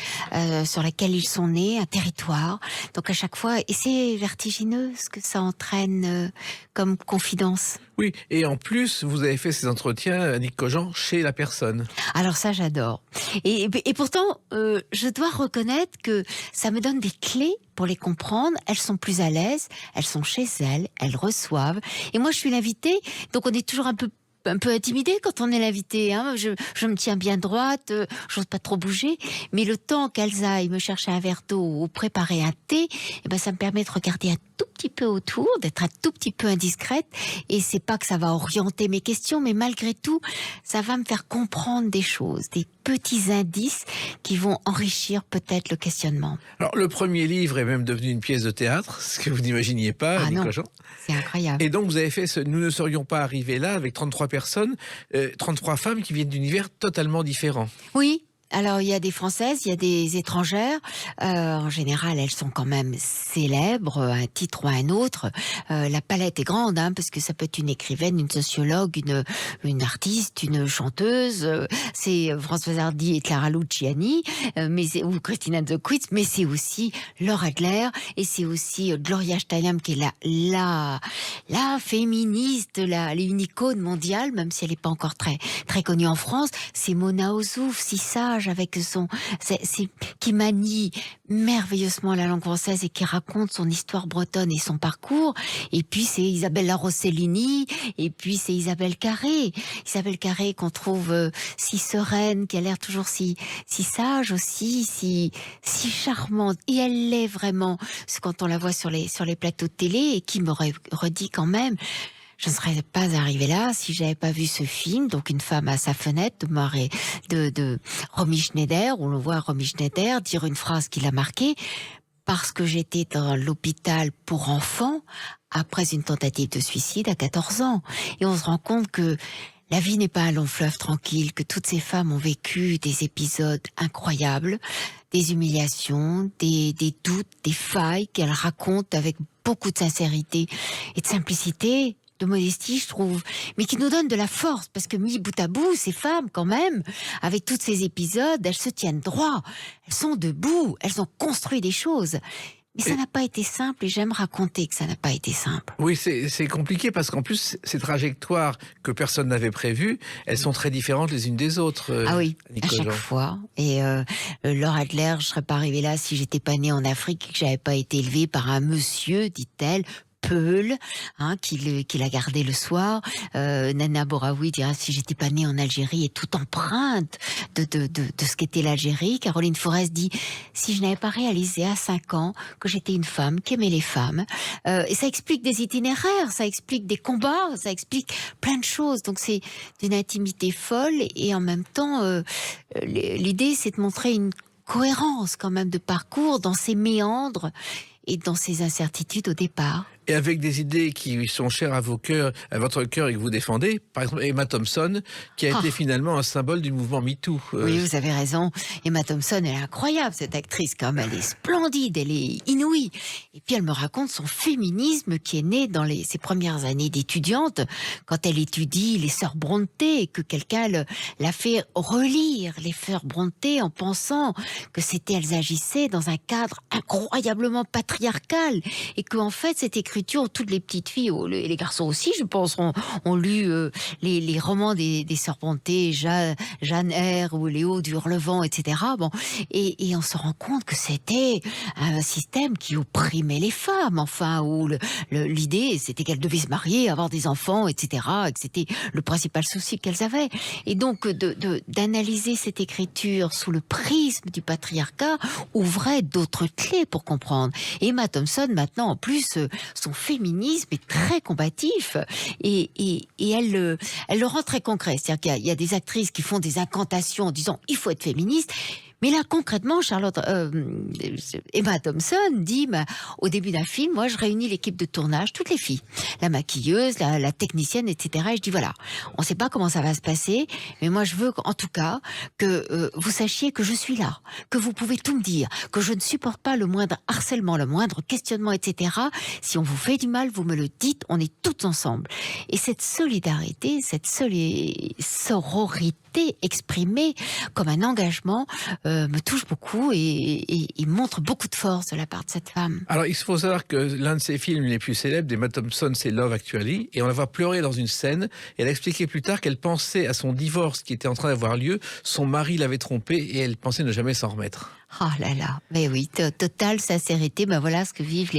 sur lequel ils sont nés, un territoire. Donc à chaque fois, et c'est vertigineux ce que ça entraîne comme confidence. Oui, et en plus, vous avez fait ces entretiens, Annick Cogent, chez la personne. Alors ça, j'adore. Et pourtant, je dois reconnaître que ça me donne des clés pour les comprendre. Elles sont plus à l'aise, elles sont chez elles, elles reçoivent. Et moi, je suis l'invitée, donc on est toujours un peu intimidé quand on est l'invité. Hein. Je me tiens bien droite, j'ose pas trop bouger. Mais le temps qu'elles aillent me chercher un verre d'eau ou préparer un thé, eh ben, ça me permet de regarder un tout petit peu autour, d'être un tout petit peu indiscrète. Et c'est pas que ça va orienter mes questions, mais malgré tout, ça va me faire comprendre des choses, des petits indices qui vont enrichir peut-être le questionnement. Alors, le premier livre est même devenu une pièce de théâtre, ce que vous n'imaginiez pas, Annick Cogent. C'est incroyable. Et donc, vous avez fait Nous ne serions pas arrivés là avec 33 personnes, 33 femmes qui viennent d'univers totalement différents. Oui. Alors, il y a des Françaises, il y a des étrangères. En général, elles sont quand même célèbres, un titre ou un autre. La palette est grande, hein, parce que ça peut être une écrivaine, une sociologue, une artiste, une chanteuse. C'est Françoise Hardy et Clara Luciani, ou Christina de Quitz, mais c'est aussi Laura Adler, et c'est aussi Gloria Steinem, qui est la féministe, une icône mondiale, même si elle n'est pas encore très, très connue en France. C'est Mona Ozouf, si sage, avec qui manie merveilleusement la langue française et qui raconte son histoire bretonne et son parcours. Et puis c'est Isabella Rossellini, et puis c'est Isabelle Carré qu'on trouve si sereine, qui a l'air toujours si sage aussi, si charmante. Et elle l'est vraiment, quand on la voit sur les plateaux de télé, et qui me redit quand même: je ne serais pas arrivée là si j'avais pas vu ce film, donc Une femme à sa fenêtre de Romy Schneider, où l'on voit Romy Schneider dire une phrase qui l'a marquée, parce que j'étais dans l'hôpital pour enfants après une tentative de suicide à 14 ans. Et on se rend compte que la vie n'est pas un long fleuve tranquille, que toutes ces femmes ont vécu des épisodes incroyables, des humiliations, des doutes, des failles qu'elles racontent avec beaucoup de sincérité et de simplicité, de modestie, je trouve, mais qui nous donne de la force, parce que mis bout à bout, ces femmes, quand même, avec tous ces épisodes, elles se tiennent droit, elles sont debout, elles ont construit des choses. Mais ça n'a pas été simple, et j'aime raconter que ça n'a pas été simple. Oui, c'est compliqué, parce qu'en plus, ces trajectoires que personne n'avait prévues, elles sont très différentes les unes des autres. Ah oui, Annick à chaque Cogent. fois. Et Laura Adler, je serais pas arrivée là si j'étais pas née en Afrique et que j'avais pas été élevée par un monsieur, dit-elle, Peul, qui l'a gardé le soir. Nana Boraoui dira: si j'étais pas née en Algérie, et toute empreinte de ce qu'était l'Algérie. Caroline Forest dit: si je n'avais pas réalisé à 5 ans que j'étais une femme qui aimait les femmes. Et ça explique des itinéraires, ça explique des combats, ça explique plein de choses. Donc c'est d'une intimité folle, et en même temps, l'idée, c'est de montrer une cohérence quand même de parcours dans ces méandres et dans ces incertitudes au départ. Et avec des idées qui sont chères à votre cœur, et que vous défendez. Par exemple, Emma Thompson, qui a été finalement un symbole du mouvement MeToo. Oui, vous avez raison. Emma Thompson, elle est incroyable, cette actrice, quand même. Elle est splendide, elle est inouïe. Et puis, elle me raconte son féminisme qui est né dans ses premières années d'étudiante, quand elle étudie les sœurs Brontë, et que quelqu'un l'a fait relire les sœurs Brontë en pensant que elles agissaient dans un cadre incroyablement patriarcal, et que, en fait, cette écriture, toutes les petites filles, et les garçons aussi, je pense, ont lu les romans des sœurs Brontë, Jeanne R. ou Léo du Hurlevent, etc. Bon, et on se rend compte que c'était un système qui opprimait les femmes, enfin, où l'idée, c'était qu'elles devaient se marier, avoir des enfants, etc., et que c'était le principal souci qu'elles avaient. Et donc, d'analyser cette écriture sous le prisme du patriarcat ouvrait d'autres clés pour comprendre. Et Emma Thompson, maintenant, en plus, son féminisme est très combatif, et elle le rend très concret. C'est-à-dire qu'il y a des actrices qui font des incantations en disant il faut être féministe. Mais là, concrètement, Emma Thompson dit, au début d'un film, moi, je réunis l'équipe de tournage, toutes les filles, la maquilleuse, la technicienne, etc. Et je dis, voilà, on ne sait pas comment ça va se passer, mais moi, je veux, en tout cas, que vous sachiez que je suis là, que vous pouvez tout me dire, que je ne supporte pas le moindre harcèlement, le moindre questionnement, etc. Si on vous fait du mal, vous me le dites, on est toutes ensemble. Et cette solidarité, cette sororité, chanté, exprimé comme un engagement me touche beaucoup et montre beaucoup de force de la part de cette femme. Alors, il faut savoir que l'un de ses films les plus célèbres d'Emma Thompson, c'est Love Actually, et on la voit pleurer dans une scène, et elle a expliqué plus tard qu'elle pensait à son divorce qui était en train d'avoir lieu, son mari l'avait trompée, et elle pensait ne jamais s'en remettre. Oh là là, mais oui, totale sincérité, ben voilà ce que vivent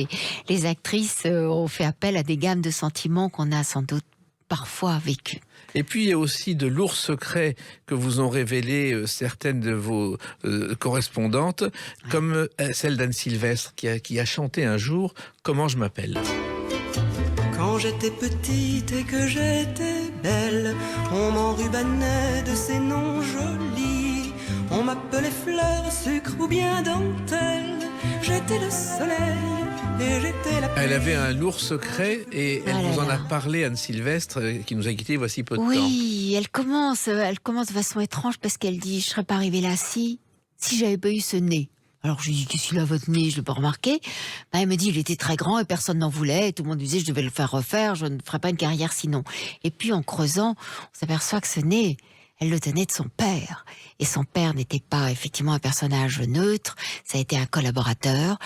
les actrices, on fait appel à des gammes de sentiments qu'on a sans doute parfois vécu. Et puis il y a aussi de lourds secrets que vous ont révélés certaines de vos correspondantes, comme celle d'Anne Sylvestre qui a chanté un jour « Comment je m'appelle ». Quand j'étais petite et que j'étais belle, on m'enrubannait de ces noms jolis. On m'appelait fleur, sucre ou bien dentelle. J'étais le soleil et j'étais la pluie. Elle avait un lourd secret et elle vous en a parlé, Anne Sylvestre, qui nous a quittés voici peu de temps. Oui, elle commence de façon étrange parce qu'elle dit « Je serais pas arrivée là si j'avais pas eu ce nez ». Alors je lui dis « Qu'est-ce qu'il a votre nez ?» Je l'ai pas remarqué. Ben, elle me dit « Il était très grand et personne n'en voulait. Et tout le monde disait « Je devais le faire refaire, je ne ferais pas une carrière sinon. » Et puis en creusant, on s'aperçoit que ce nez, elle le tenait de son père. Et son père n'était pas effectivement un personnage neutre, ça a été un collaborateur.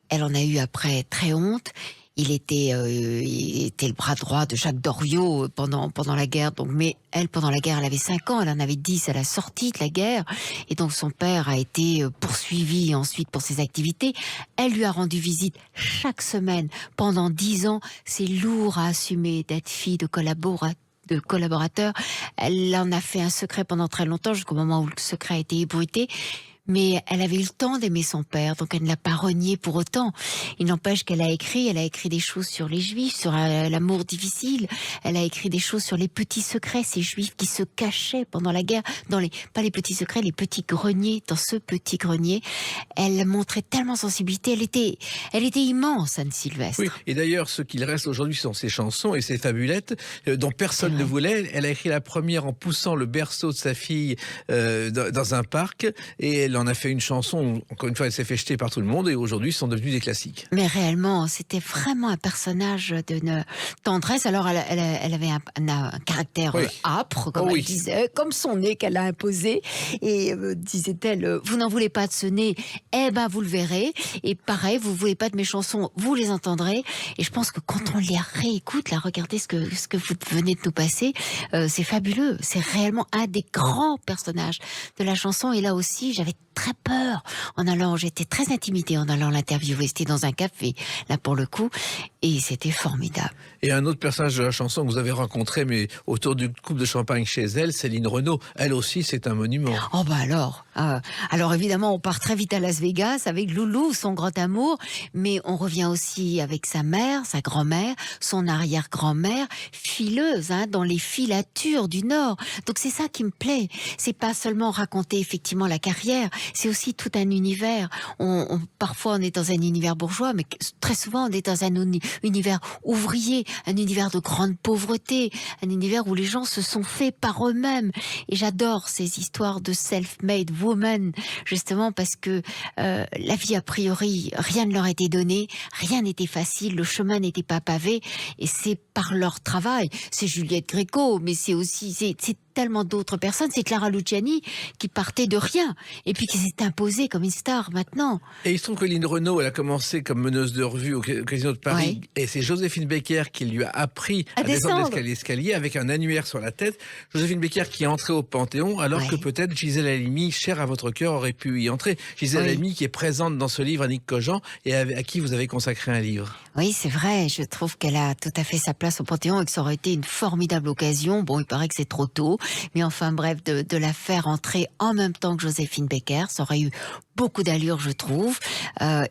Elle en a eu après très honte. Il était le bras droit de Jacques Doriot pendant la guerre. Donc, mais elle, pendant la guerre, elle avait 5 ans, elle en avait 10 à la sortie de la guerre. Et donc son père a été poursuivi ensuite pour ses activités. Elle lui a rendu visite chaque semaine pendant 10 ans. C'est lourd à assumer d'être fille de collaborateur. Elle en a fait un secret pendant très longtemps, jusqu'au moment où le secret a été ébruité. Mais elle avait eu le temps d'aimer son père, donc elle ne l'a pas renié pour autant. Il n'empêche qu'elle a écrit des choses sur les Juifs, sur l'amour difficile. Elle a écrit des choses sur les petits secrets, ces Juifs qui se cachaient pendant la guerre, pas les petits secrets, les petits greniers. Dans ce petit grenier, elle montrait tellement sensibilité. Elle était immense, Anne Sylvestre. Oui, et d'ailleurs, ce qu'il reste aujourd'hui sont ses chansons et ses fabulettes dont personne ne voulait. Elle a écrit la première en poussant le berceau de sa fille dans un parc, et elle en a fait une chanson. Encore une fois, elle s'est fait jeter par tout le monde, et aujourd'hui, sont devenus des classiques. Mais réellement, c'était vraiment un personnage d'une tendresse. Alors, elle avait un caractère âpre, comme elle disait, comme son nez qu'elle a imposé. Et disait-elle, vous n'en voulez pas de ce nez, eh ben vous le verrez. Et pareil, vous voulez pas de mes chansons, vous les entendrez. Et je pense que quand on les réécoute, là, regardez ce que vous venez de nous passer, c'est fabuleux. C'est réellement un des grands personnages de la chanson. Et là aussi, j'avais très peur j'étais très intimidée en allant l'interviewer. C'était dans un café, là pour le coup, et c'était formidable. Et un autre personnage de la chanson que vous avez rencontré, mais autour d'une coupe de champagne chez elle, Céline Renaud. Elle aussi, c'est un monument. Oh bah alors évidemment, on part très vite à Las Vegas avec Loulou, son grand amour, mais on revient aussi avec sa mère, sa grand-mère, son arrière-grand-mère, fileuse, dans les filatures du Nord. Donc c'est ça qui me plaît. C'est pas seulement raconter effectivement la carrière, c'est aussi tout un univers. Parfois on est dans un univers bourgeois, mais très souvent on est dans un univers ouvrier, un univers de grande pauvreté, un univers où les gens se sont faits par eux-mêmes. Et j'adore ces histoires de self-made woman, justement parce que la vie, a priori, rien ne leur était donné, rien n'était facile, le chemin n'était pas pavé, et c'est par leur travail. C'est Juliette Gréco, mais c'est aussi c'est tellement d'autres personnes. C'est Clara Luciani qui partait de rien et puis qui s'est imposée comme une star maintenant. Et il se trouve que Lynn Renaud, elle a commencé comme meneuse de revue au Casino de Paris, et c'est Joséphine Baker qui lui a appris à descendre l'escalier avec un annuaire sur la tête. Joséphine Baker qui est entrée au Panthéon, alors que peut-être Gisèle Halimi, chère à votre cœur, aurait pu y entrer. Gisèle Halimi qui est présente dans ce livre, Annick Cogent, et à qui vous avez consacré un livre. Oui, c'est vrai. Je trouve qu'elle a tout à fait sa place au Panthéon et que ça aurait été une formidable occasion. Bon, il paraît que c'est trop tôt, mais enfin bref, de la faire entrer en même temps que Joséphine Baker, ça aurait eu beaucoup d'allure, je trouve.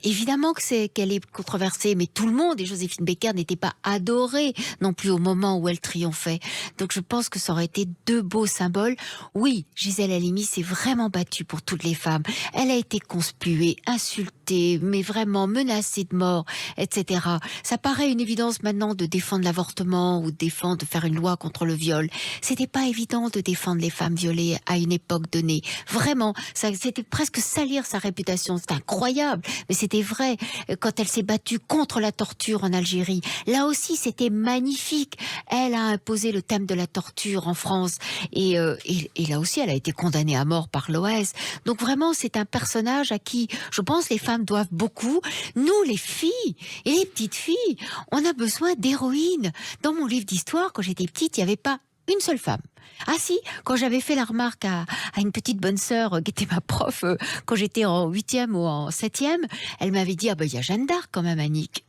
Évidemment qu'elle est controversée, mais tout le monde, et Joséphine Baker n'était pas adorée non plus au moment où elle triomphait. Donc je pense que ça aurait été 2 beaux symboles. Oui, Gisèle Halimi s'est vraiment battue pour toutes les femmes. Elle a été conspuée, insultée, été, mais vraiment menacées de mort, etc. Ça paraît une évidence maintenant de défendre l'avortement ou de faire une loi contre le viol. C'était pas évident de défendre les femmes violées à une époque donnée. Vraiment, c'était presque salir sa réputation. C'était incroyable, mais c'était vrai. Quand elle s'est battue contre la torture en Algérie, là aussi c'était magnifique. Elle a imposé le thème de la torture en France et là aussi elle a été condamnée à mort par l'OS. Donc vraiment c'est un personnage à qui je pense les femmes doivent beaucoup. Nous les filles et les petites filles, on a besoin d'héroïnes. Dans mon livre d'histoire, quand j'étais petite, il n'y avait pas une seule femme. Ah si, quand j'avais fait la remarque à une petite bonne sœur qui était ma prof quand j'étais en 8e ou en 7e, elle m'avait dit « Ah ben il y a Jeanne d'Arc quand même, Annick ».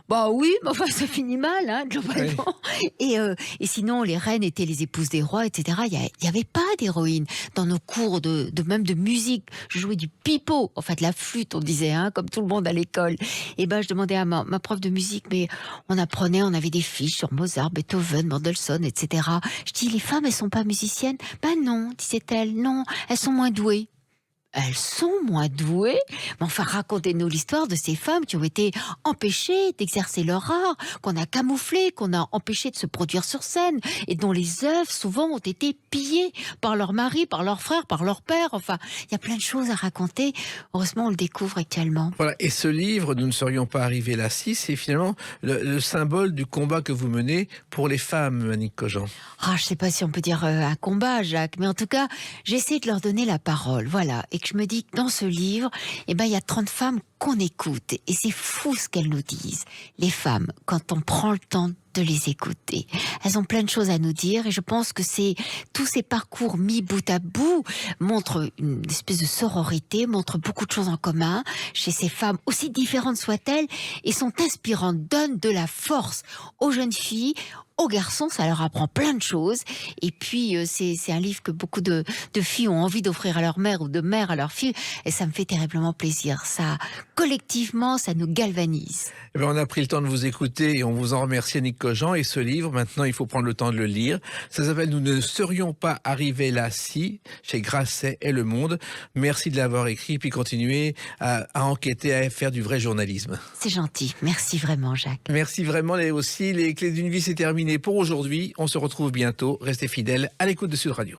Bah oui, mais enfin ça finit mal, hein, globalement. Oui. Et sinon, les reines étaient les épouses des rois, etc. Il y avait pas d'héroïne dans nos cours même de musique. Je jouais du pipeau, enfin de la flûte, on disait, hein, comme tout le monde à l'école. Et ben je demandais à ma prof de musique, mais on avait des fiches sur Mozart, Beethoven, Mendelssohn, etc. Je dis, les femmes, elles sont pas musiciennes? Ben non, disait-elle, non, elles sont moins douées. Elles sont moins douées, mais enfin racontez-nous l'histoire de ces femmes qui ont été empêchées d'exercer leur art, qu'on a camouflé, qu'on a empêché de se produire sur scène, et dont les œuvres souvent ont été pillées par leur mari, par leur frère, par leur père. Enfin, il y a plein de choses à raconter. Heureusement, on le découvre actuellement. Voilà, et ce livre, Nous ne serions pas arrivés là si, c'est finalement le symbole du combat que vous menez pour les femmes, Annick Cogent. Ah, je ne sais pas si on peut dire un combat, Jacques, mais en tout cas, j'essaie de leur donner la parole, voilà. Et que je me dis que dans ce livre, eh ben, il y a 30 femmes qu'on écoute. Et c'est fou ce qu'elles nous disent. Les femmes, quand on prend le temps de les écouter, elles ont plein de choses à nous dire. Et je pense que tous ces parcours mis bout à bout montrent une espèce de sororité, montrent beaucoup de choses en commun chez ces femmes, aussi différentes soient-elles, et sont inspirantes, donnent de la force aux jeunes filles, aux garçons, ça leur apprend plein de choses. Et puis, c'est un livre que beaucoup de filles ont envie d'offrir à leur mère ou de mère à leur fille. Et ça me fait terriblement plaisir. Ça, collectivement, ça nous galvanise. Eh bien, on a pris le temps de vous écouter et on vous en remercie, Annick Cogent. Et ce livre, maintenant, il faut prendre le temps de le lire. Ça s'appelle « Nous ne serions pas arrivés là si » chez Grasset et Le Monde. Merci de l'avoir écrit, puis continuez à enquêter, à faire du vrai journalisme. C'est gentil. Merci vraiment, Jacques. Merci vraiment. Et aussi, les clés d'une vie, c'est terminé pour aujourd'hui. On se retrouve bientôt. Restez fidèles à l'écoute de Sud Radio.